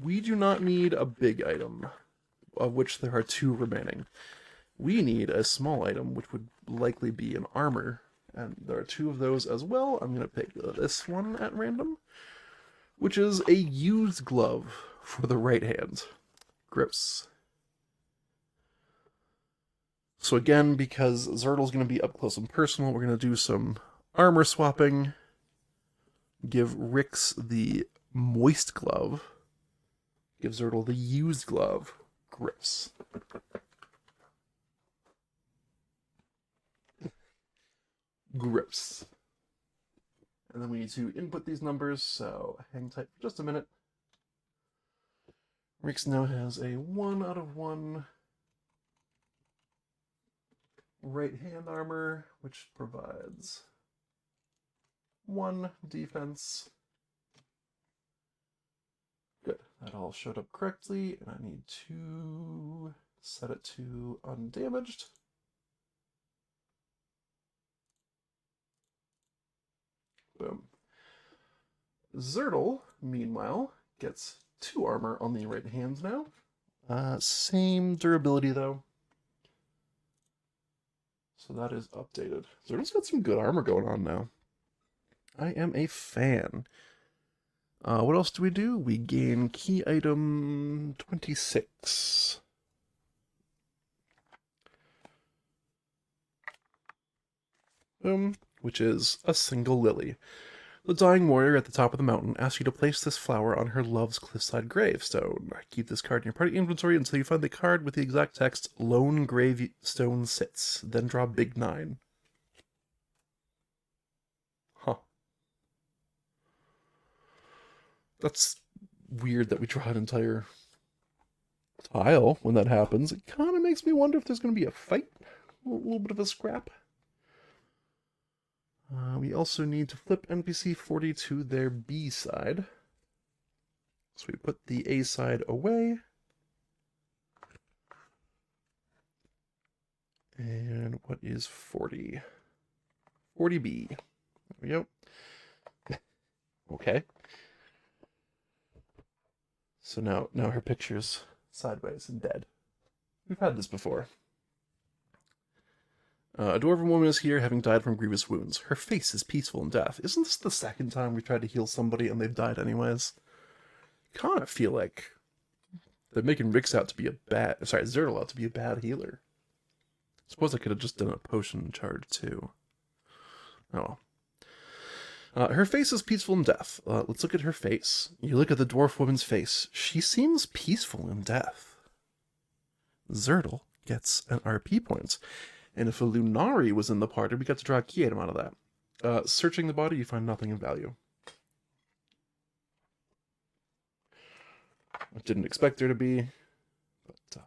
We do not need a big item, of which there are 2 remaining. We need a small item, which would likely be an armor. And there are 2 of those as well. I'm going to pick this one at random, which is a used glove for the right hand. Gross. So again, because Zertle's going to be up close and personal, we're going to do some armor swapping. Give Rix the moist glove. Give Zertle the used glove. Gross. Gross. And then we need to input these numbers, so hang tight for just a minute. Rix now has a 1 out of 1 right hand armor, which provides 1 defense. Good. That all showed up correctly, and I need to set it to undamaged. Boom. Zertle, meanwhile, gets 2 armor on the right hand now. Same durability, though. So that is updated. Zertle's got some good armor going on now. I am a fan. What else do? We gain key item 26. Boom. Which is a single lily. The dying warrior at the top of the mountain asks you to place this flower on her love's cliffside gravestone. Keep this card in your party inventory until you find the card with the exact text, Lone Gravestone Sits. Then draw big 9. Huh. That's weird that we draw an entire tile when that happens. It kind of makes me wonder if there's going to be a fight. A little bit of a scrap. We also need to flip NPC 40 to their B side. So we put the A side away. And what is 40? 40B. There we go. Okay. So now her picture's sideways and dead. We've had this before. A dwarven woman is here, having died from grievous wounds. Her face is peaceful in death. Isn't this the second time we've tried to heal somebody and they've died anyways? Kind of feel like they're making Zertal out to be a bad healer. Suppose I could have just done a potion charge too. Oh. Her face is peaceful in death. Let's look at her face. You look at the dwarf woman's face. She seems peaceful in death. Zertal gets an RP point. And if a Lunari was in the party, we got to draw a key item out of that. Searching the body, you find nothing of value. I didn't expect there to be, but,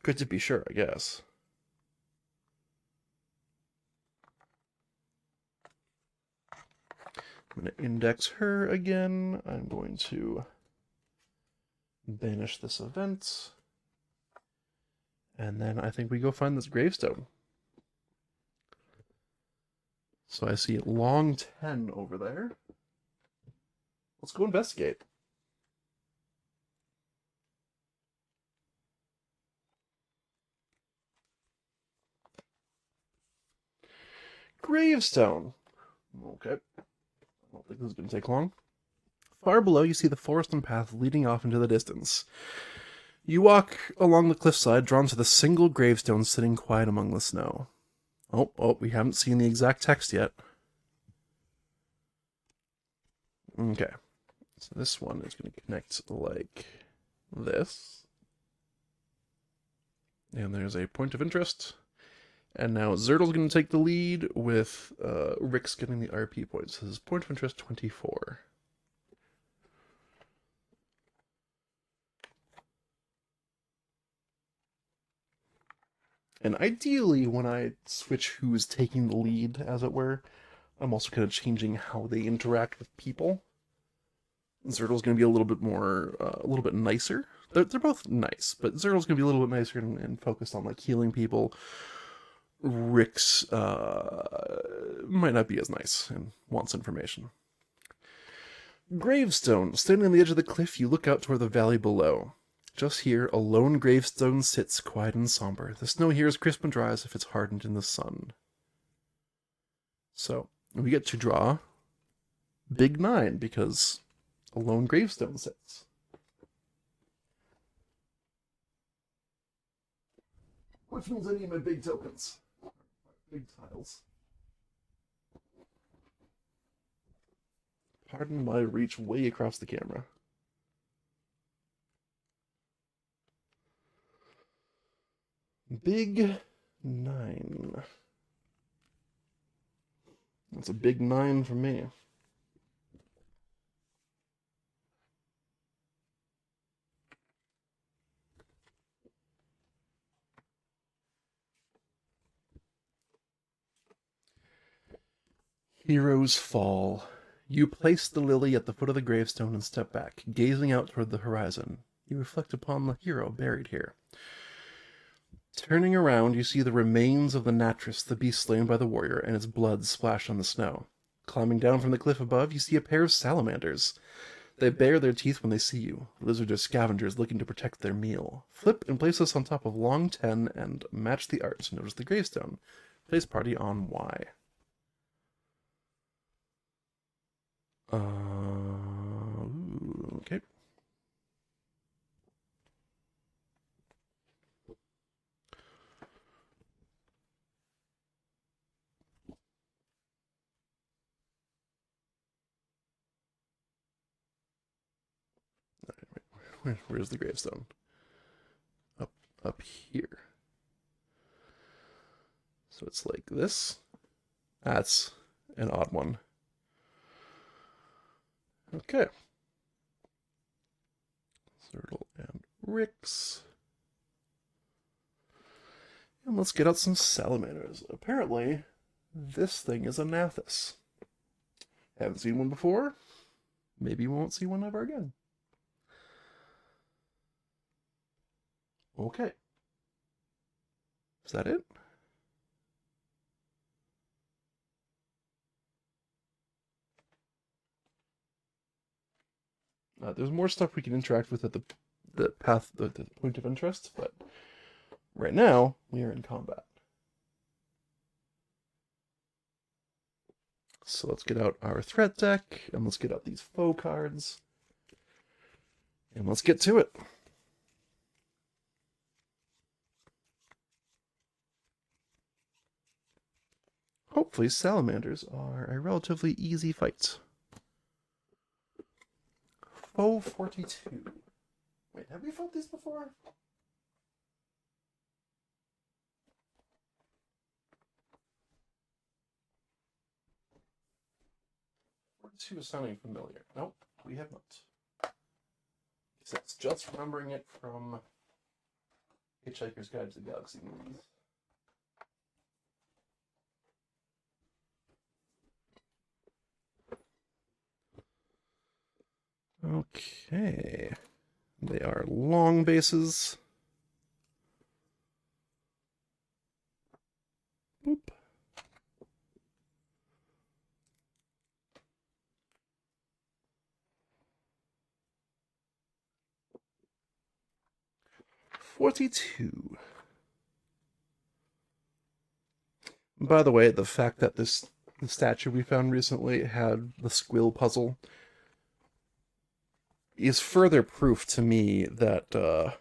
good to be sure, I guess. I'm going to index her again. I'm going to banish this event. And then I think we go find this gravestone. So I see long 10 over there. Let's go investigate. Gravestone. Okay. I don't think this is going to take long. Far below, you see the forest and path leading off into the distance. You walk along the cliffside, drawn to the single gravestone sitting quiet among the snow. Oh, we haven't seen the exact text yet. Okay. So this one is going to connect like this. And there's a point of interest. And now Zertal's going to take the lead with Rick's getting the RP points. This is point of interest 24. And ideally, when I switch who's taking the lead, as it were, I'm also kind of changing how they interact with people. Zertal's going to be a little bit more, a little bit nicer. They're both nice, but Zertal's going to be a little bit nicer and focused on like healing people. Rick's might not be as nice and wants information. Gravestone. Standing on the edge of the cliff, you look out toward the valley below. Just here, a lone gravestone sits quiet and somber. The snow here is crisp and dry as if it's hardened in the sun. So, we get to draw Big 9 because a lone gravestone sits. Which means I need my big tokens. Big tiles. Pardon my reach way across the camera. Big 9. That's a big 9 for me. Heroes fall. You place the lily at the foot of the gravestone and step back, gazing out toward the horizon. You reflect upon the hero buried here. Turning around, you see the remains of the Natris, the beast slain by the warrior, and its blood splashed on the snow. Climbing down from the cliff above, you see a pair of salamanders. They bare their teeth when they see you. Lizards are scavengers looking to protect their meal. Flip and place this on top of long 10 and match the art. Notice the gravestone. Place party on Y. Okay. Where's the gravestone? Up here. So it's like this. That's an odd one. Okay. Zertal and Rix. And let's get out some salamanders. Apparently, This thing is a Nathis. Haven't seen one before. Maybe we won't see one ever again. Okay. Is that it? There's more stuff we can interact with at the point of interest, but right now we are in combat. So let's get out our threat deck, and let's get out these foe cards, and let's get to it. Hopefully salamanders are a relatively easy fight. Foe 42. Wait, have we fought these before? She was sounding familiar. Nope, we have not. It's just remembering it from Hitchhiker's Guide to the Galaxy movies. Okay. They are long bases. Boop. $42. By the way, the fact that the statue we found recently had the squill puzzle is further proof to me that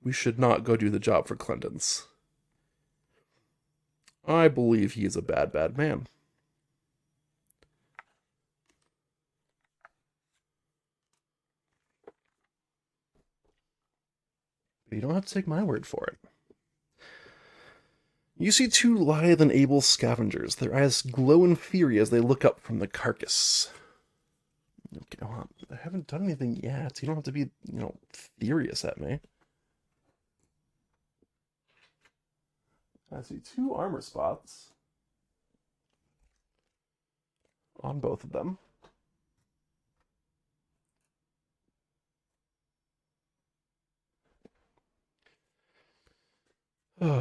we should not go do the job for Clendens. I believe he is a bad, bad man. But you don't have to take my word for it. You see two lithe and able scavengers. Their eyes glow in fury as they look up from the carcass. Okay, well, I haven't done anything yet. You don't have to be, furious at me. I see two armor spots on both of them.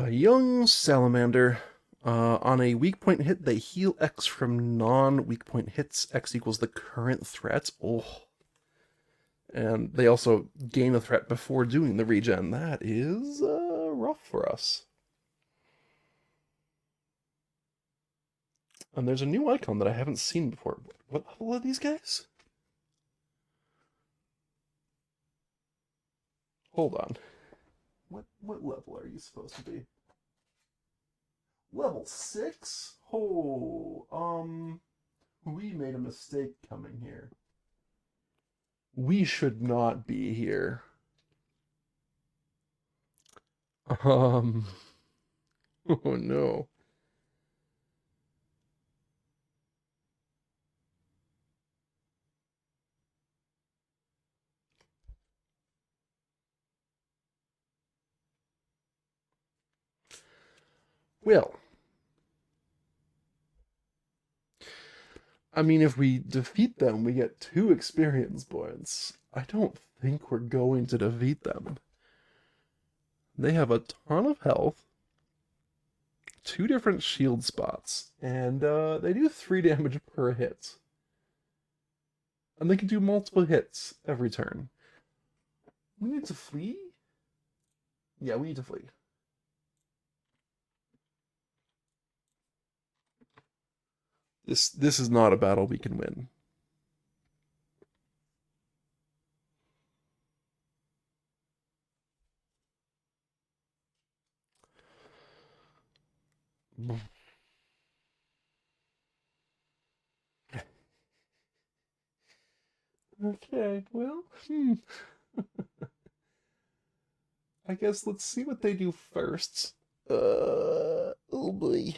Young salamander. On a weak point hit, they heal X from non-weak point hits. X equals the current threat. Oh. And they also gain a threat before doing the regen. That is rough for us. And there's a new icon that I haven't seen before. What level are these guys? Hold on. What level are you supposed to be? Level 6? Oh, we made a mistake coming here. We should not be here. Oh no. Well, I mean, if we defeat them, we get 2 experience points. I don't think we're going to defeat them. They have a ton of health, 2 different shield spots, and they do 3 damage per hit. And they can do multiple hits every turn. We need to flee? Yeah, we need to flee. This is not a battle we can win. Okay, well, I guess let's see what they do first. Oh boy.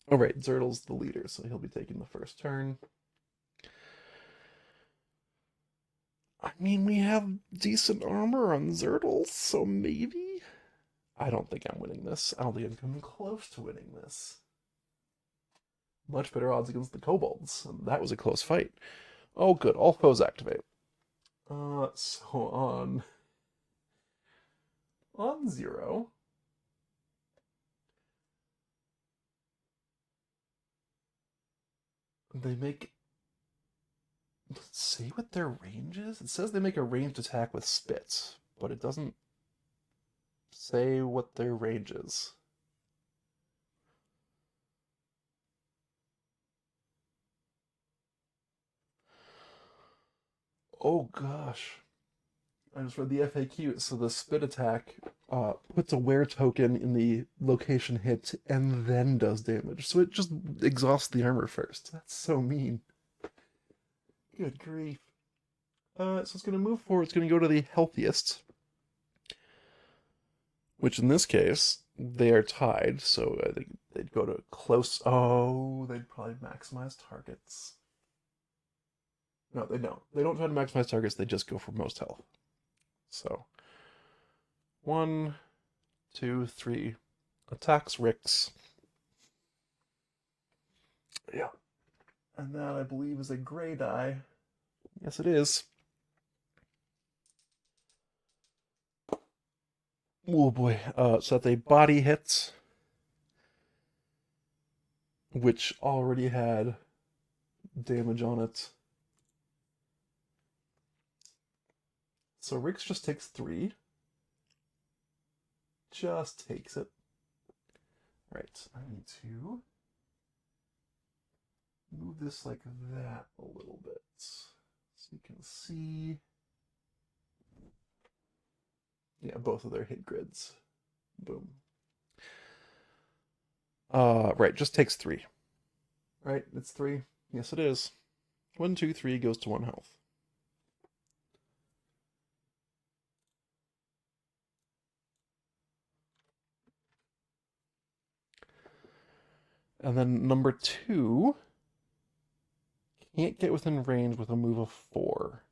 Alright, Zertle's the leader, so he'll be taking the first turn. I mean, we have decent armor on Zertle, so maybe? I don't think I'm winning this. I don't think I'm coming close to winning this. Much better odds against the kobolds. And that was a close fight. Oh, good. All foes activate. So on 0, they make. Let's see what their range is. It says they make a ranged attack with spits, but it doesn't say what their range is. Oh gosh. I just read the FAQ. So the spit attack puts a wear token in the location hit and then does damage. So it just exhausts the armor first. That's so mean. Good grief. So it's going to move forward. It's going to go to the healthiest, which in this case, they are tied. So I think they'd go to close. Oh, they'd probably maximize targets. No, they don't. They don't try to maximize targets. They just go for most health. So 1, 2, 3. Attacks Rix. Yeah. And that, I believe, is a gray die. Yes, it is. Oh boy. So that's a body hit, which already had damage on it. So Rix just takes 3. Just takes it. Right. I need to move this like that a little bit. So you can see. Yeah, both of their hit grids. Boom. Right, just takes 3. Right, it's 3. Yes, it is. 1, 2, 3 goes to 1 health. And then number 2 can't get within range with a move of 4.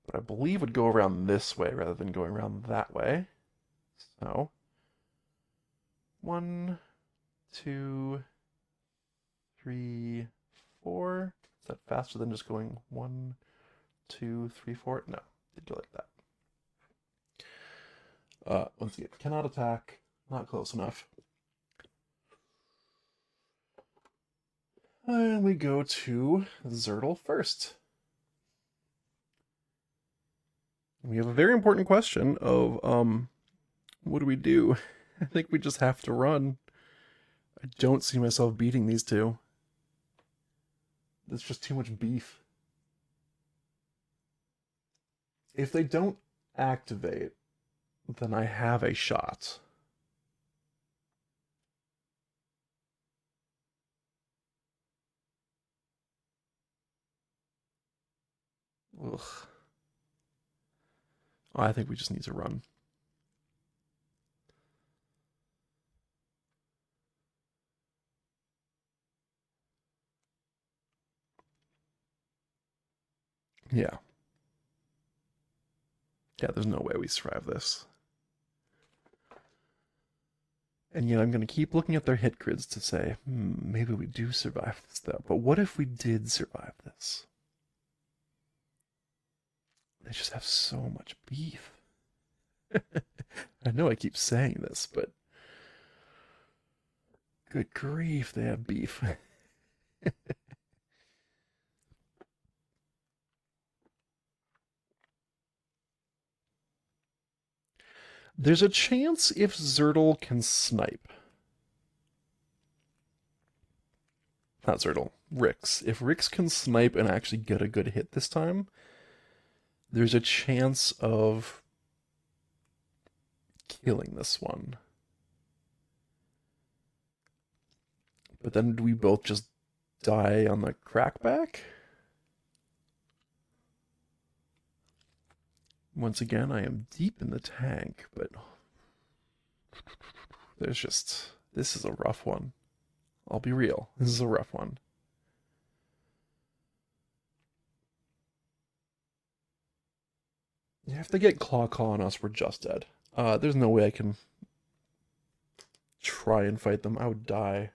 But I believe would go around this way rather than going around that way. So 1, 2, 3, 4. Is that faster than just going 1, 2, 3, 4? No, did go like that. Once again, cannot attack. Not close enough. And we go to Zertle first. We have a very important question of, what do we do? I think we just have to run. I don't see myself beating these two. There's just too much beef. If they don't activate, then I have a shot. Ugh. I think we just need to run. Yeah. Yeah, there's no way we survive this. And yet I'm going to keep looking at their hit grids to say, maybe we do survive this though. But what if we did survive this? They just have so much beef. I know I keep saying this, but good grief, they have beef. There's a chance if Zertle can snipe. Not Zertle, Rix. If Rix can snipe and actually get a good hit this time, there's a chance of killing this one. But then do we both just die on the crackback? Once again, I am deep in the tank, but there's just... This is a rough one. I'll be real. This is a rough one. Yeah, if they get Claw on us, we're just dead. There's no way I can try and fight them. I would die.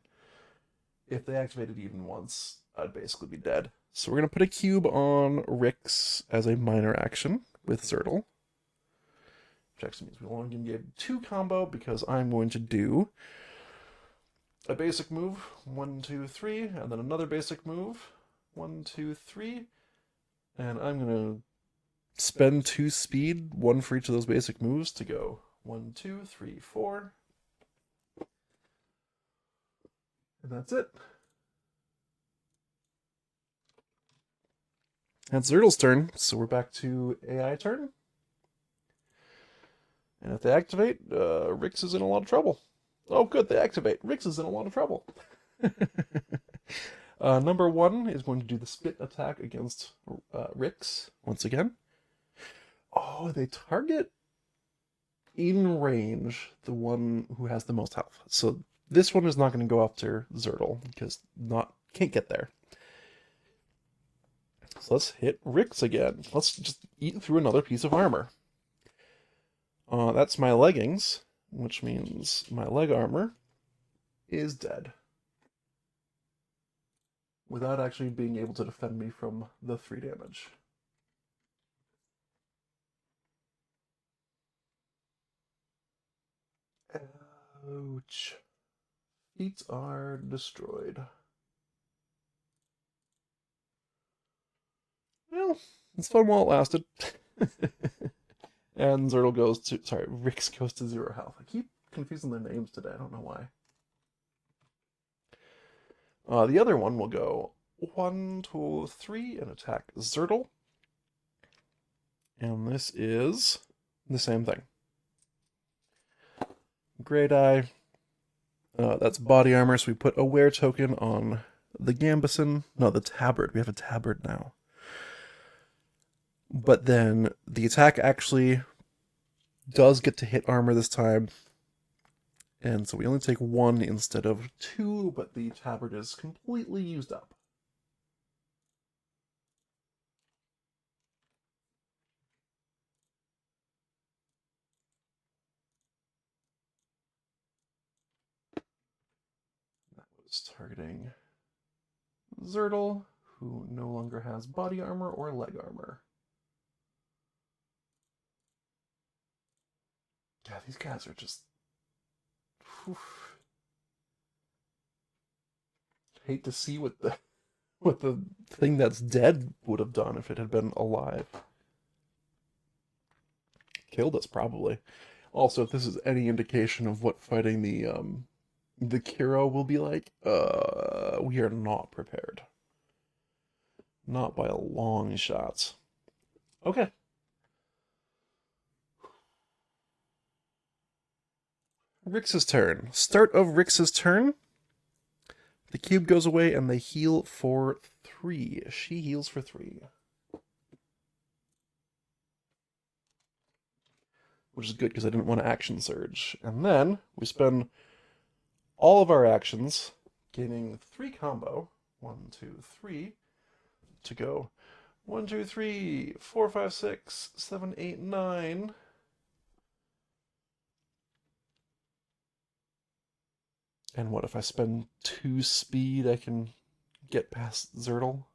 If they activated even once, I'd basically be dead. So we're going to put a cube on Rix as a minor action with Zertle. Which actually means we only can give 2 combo because I'm going to do a basic move, 1, 2, 3, and then another basic move, 1, 2, 3, and I'm going to spend 2 speed, 1 for each of those basic moves to go 1, 2, 3, 4. And that's it. That's Zertle's turn, so we're back to AI turn. And if they activate, Rix is in a lot of trouble. Oh, good, they activate. Rix is in a lot of trouble. Number 1 is going to do the spit attack against Rix once again. Oh, they target in range the one who has the most health. So this one is not going to go after Zertle because can't get there. So let's hit Rix again. Let's just eat through another piece of armor. That's my leggings, which means my leg armor is dead. Without actually being able to defend me from the 3 damage. Ouch. Feet are destroyed. Well, it's fun while it lasted. And Zertle goes to... Sorry, Rix goes to 0 health. I keep confusing their names today. I don't know why. The other one will go 1, 2, 3 and attack Zertle. And this is the same thing. Great Eye. That's body armor, so we put a wear token on the Gambison. No, the tabard. We have a tabard now. But then the attack actually does get to hit armor this time. And so we only take 1 instead of 2, but the tabard is completely used up. That was targeting Zertle, who no longer has body armor or leg armor. Yeah, these guys are just... Whew. Hate to see what the thing that's dead would have done if it had been alive. Killed us, probably. Also, if this is any indication of what fighting the Kiro will be like, we are not prepared. Not by a long shot. Okay. Rix's turn. Start of Rix's turn. The cube goes away and they heal for 3. She heals for 3. Which is good because I didn't want to action surge. And then we spend all of our actions gaining 3 combo. 1, 2, 3. To go 1, 2, 3, 4, 5, 6, 7, 8, 9. And what if I spend 2 speed, I can get past Zertle?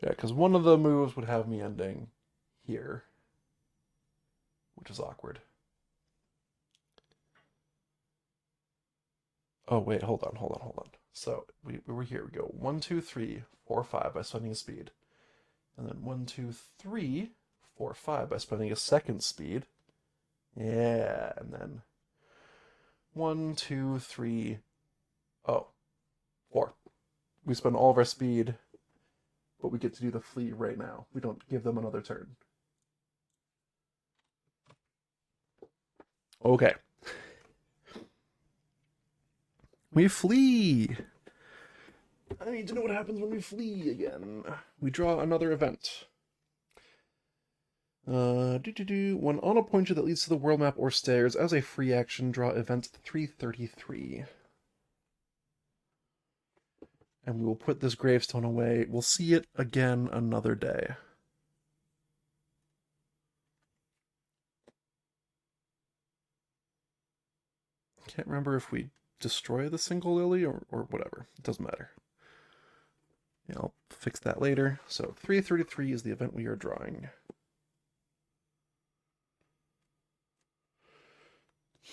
Yeah, because one of the moves would have me ending here, which is awkward. Oh, wait, hold on. So we were here. We go 1, 2, 3, 4, 5 by spending a speed. And then 1, 2, 3, 4, 5 by spending a second speed. Yeah, and then 1, 2, 3, 4. We spend all of our speed, but we get to do the flee right now. We don't give them another turn. Okay. We flee! I need to know what happens when we flee again. We draw another event. When on a pointer that leads to the world map or stairs, as a free action, draw event 333. And we will put this gravestone away. We'll see it again another day. Can't remember if we destroy the single lily or whatever. It doesn't matter. Yeah, I'll fix that later. So 333 is the event we are drawing.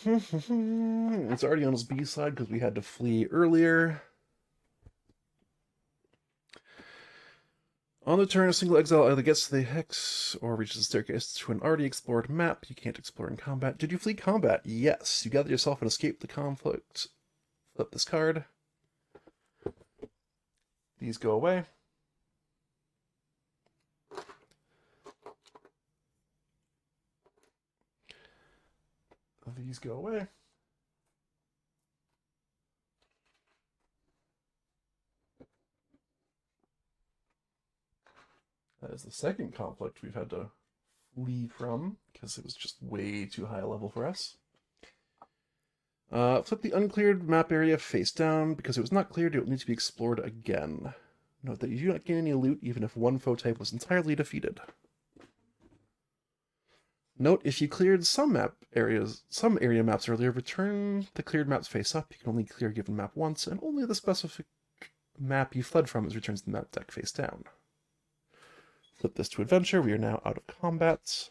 It's already on his B side because we had to flee earlier. On the turn, a single exile either gets to the hex or reaches the staircase to an already explored map. You can't explore in combat. Did you flee combat? Yes. You gather yourself and escape the conflict. Flip this card. These go away. These go away. That is the second conflict we've had to flee from because it was just way too high a level for us. Flip the uncleared map area face down. Because it was not cleared, it will need to be explored again. Note that you do not gain any loot even if one foe type was entirely defeated. Note, if you cleared some area maps earlier, return the cleared maps face up. You can only clear a given map once, and only the specific map you fled from is returned to the map deck face down. Flip this to adventure. We are now out of combat.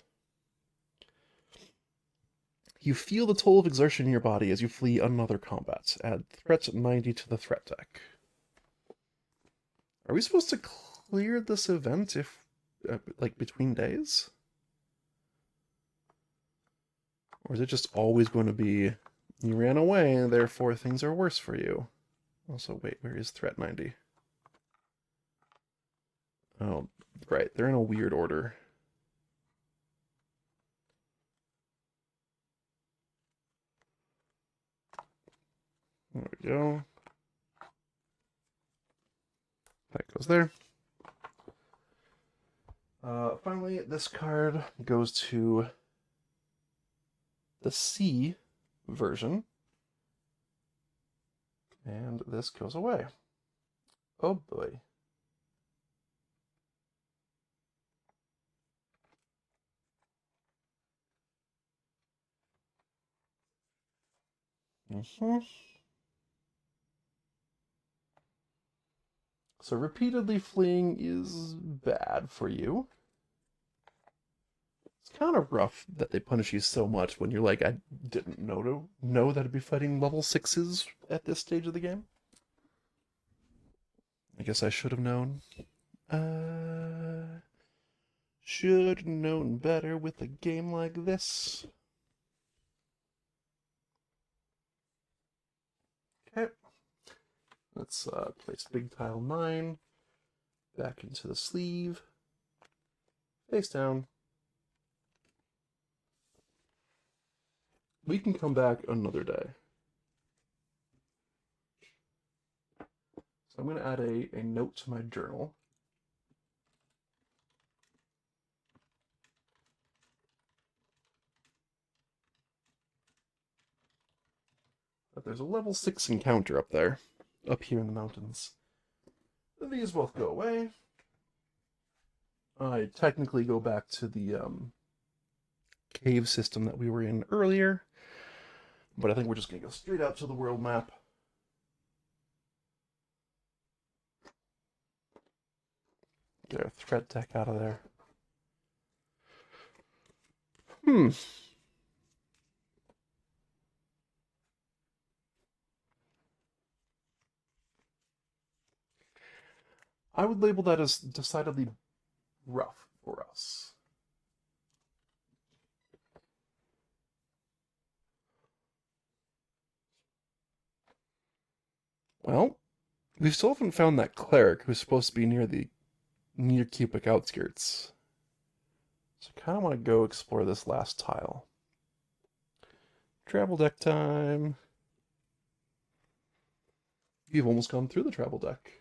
You feel the toll of exertion in your body as you flee another combat. Add threat 90 to the threat deck. Are we supposed to clear this event if, like, between days? Or is it just always going to be, you ran away, and therefore things are worse for you? Also, wait, where is threat 90? Oh, right, they're in a weird order. There we go. That goes there. Finally, this card goes to the C version. And this goes away. Oh boy. So repeatedly fleeing is bad for you. It's kind of rough that they punish you so much when you're like, I didn't know that I'd be fighting level 6s at this stage of the game. I guess I should have known. Should have known better with a game like this. Okay. Let's place big tile 9 back into the sleeve. Face down. We can come back another day. So I'm going to add a note to my journal. But there's a level 6 encounter up there, up here in the mountains. These both go away. I technically go back to the cave system that we were in earlier, but I think we're just going to go straight out to the world map. Get our threat deck out of there. I would label that as decidedly rough for us. Well, we still haven't found that cleric who's supposed to be near Cubic outskirts. So I kind of want to go explore this last tile. Travel deck time. You've almost gone through the travel deck.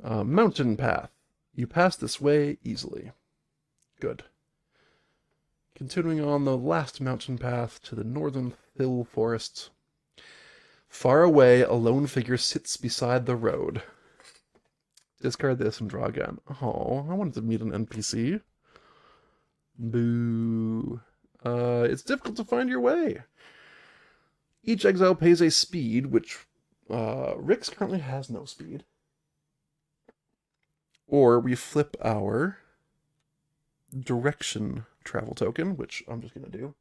Mountain path. You pass this way easily. Good. Continuing on the last mountain path to the northern hill forest. Far away, a lone figure sits beside the road. Discard this and draw again. Oh, I wanted to meet an NPC. Boo. It's difficult to find your way. Each exile pays a speed, which Rix currently has no speed. Or we flip our direction travel token, which I'm just going to do.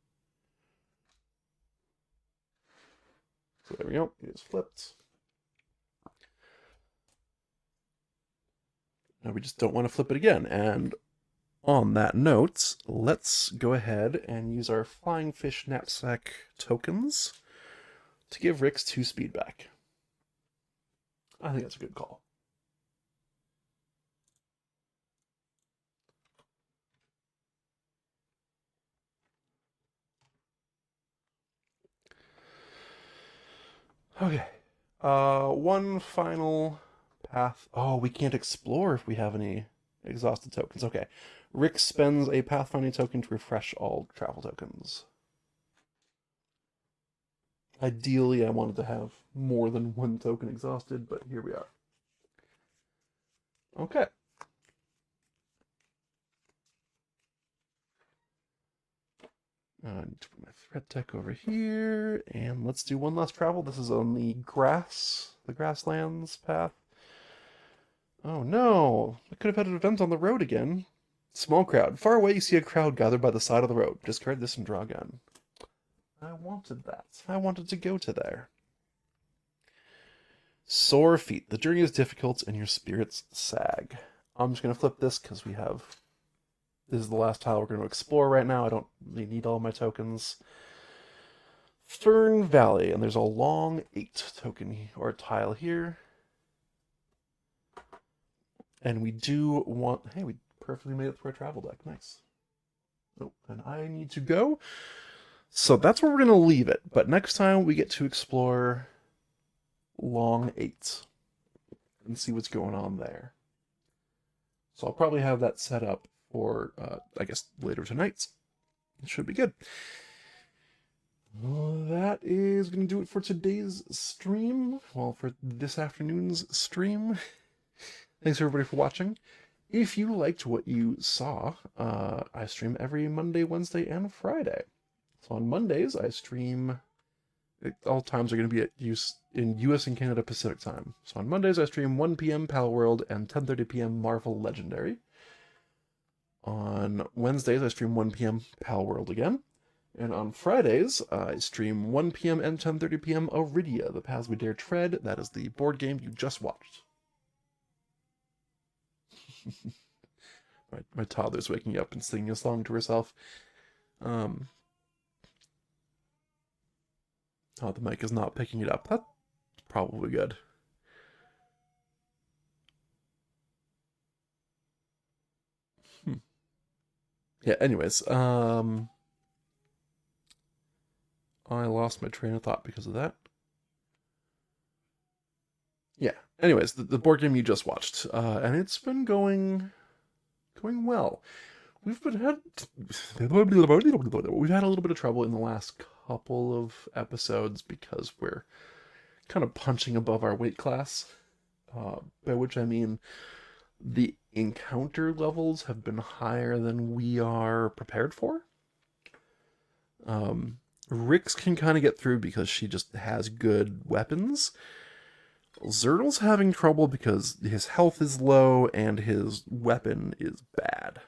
So there we go. It is flipped. Now we just don't want to flip it again. And on that note, let's go ahead and use our Flying Fish Knapsack tokens to give Rix 2 speed back. I think that's a good call. Okay. One final path. Oh, we can't explore if we have any exhausted tokens. Okay. Rick spends a pathfinding token to refresh all travel tokens. Ideally, I wanted to have more than one token exhausted, but here we are. Okay. I need to put my threat deck over here, and let's do one last travel. This is on the grasslands path. Oh no, I could have had an event on the road again. Small crowd. Far away, you see a crowd gathered by the side of the road. Discard this and draw again. I wanted that. I wanted to go to there. Sore feet. The journey is difficult and your spirits sag. I'm just going to flip this because this is the last tile we're going to explore right now. I don't really need all my tokens. Fern Valley, and there's a long 8 token or tile here. And we do want... Hey, we perfectly made it through our travel deck. Nice. Oh, and I need to go. So that's where we're going to leave it. But next time we get to explore long 8 and see what's going on there. So I'll probably have that set up for, I guess, later tonight. It should be good. That is going to do it for today's stream. Well, for this afternoon's stream. Thanks everybody for watching. If you liked what you saw, I stream every Monday, Wednesday, and Friday. So on Mondays, I stream... All times are going to be in US and Canada Pacific time. So on Mondays, I stream 1 p.m. Pal World and 10:30 p.m. Marvel Legendary. On Wednesdays, I stream 1 p.m. Pal World again. And on Fridays, I stream 1 p.m. and 10:30 p.m. Arydia, The Paths We Dare Tread. That is the board game you just watched. my toddler's waking up and singing a song to herself. Oh, the mic is not picking it up. That's probably good. Yeah, anyways, I lost my train of thought because of that. Yeah, anyways, the board game you just watched, and it's been going well. We've had a little bit of trouble in the last couple of episodes because we're kind of punching above our weight class, by which I mean the encounter levels have been higher than we are prepared for. Rix can kind of get through because she just has good weapons. Zertl's having trouble because his health is low and his weapon is bad.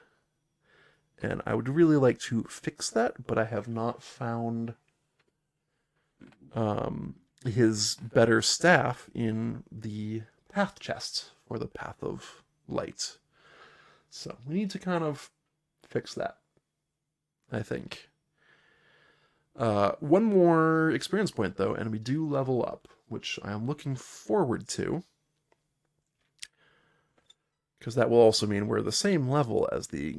And I would really like to fix that, but I have not found his better staff in the path chest for the Path of Light. So we need to kind of fix that, I think. One more experience point, though, and we do level up, which I am looking forward to. Because that will also mean we're the same level as the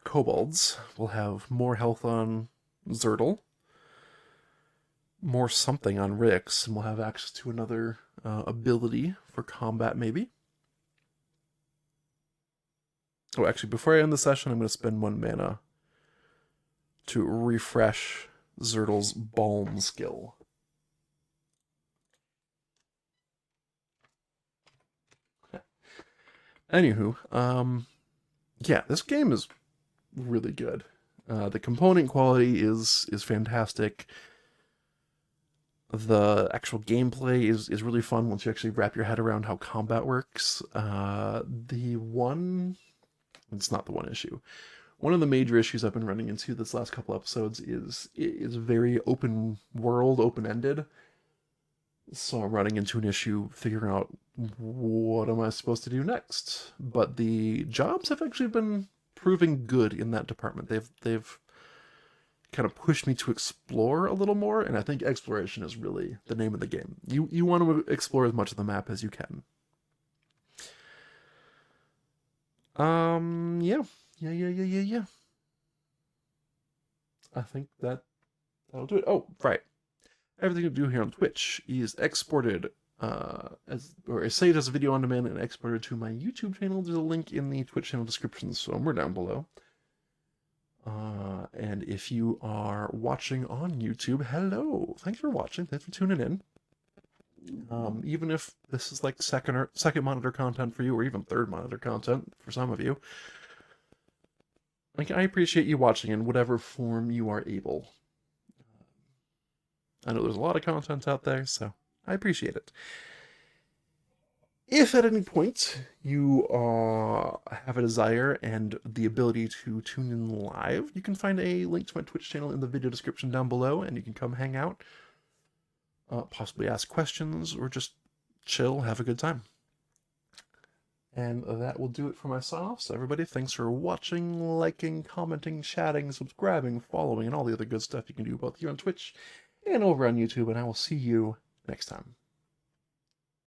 kobolds. We'll have more health on Zertl, more something on Rix, and we'll have access to another ability for combat, maybe. Oh, actually, before I end the session, I'm going to spend 1 mana to refresh Zertl's Balm skill. Anywho, yeah, this game is really good. The component quality is fantastic. The actual gameplay is really fun once you actually wrap your head around how combat works. It's not the one issue. One of the major issues I've been running into this last couple episodes is very open world, open ended. So I'm running into an issue figuring out what am I supposed to do next. But the jobs have actually been proving good in that department. They've kind of pushed me to explore a little more, and I think exploration is really the name of the game. You want to explore as much of the map as you can. Yeah. I think that'll do it. Oh, right. Everything you do here on Twitch is exported is saved as a video on demand and exported to my YouTube channel. There's a link in the Twitch channel description somewhere down below. And if you are watching on YouTube, hello. Thanks for watching. Thanks for tuning in. Even if this is like second monitor content for you, or even third monitor content for some of you, like, I appreciate you watching in whatever form you are able. I know there's a lot of content out there, so I appreciate it. If at any point you have a desire and the ability to tune in live, you can find a link to my Twitch channel in the video description down below, and you can come hang out, possibly ask questions, or just chill, have a good time. And that will do it for my sign-off. So everybody, thanks for watching, liking, commenting, chatting, subscribing, following, and all the other good stuff you can do both here on Twitch and over on YouTube, and I will see you next time.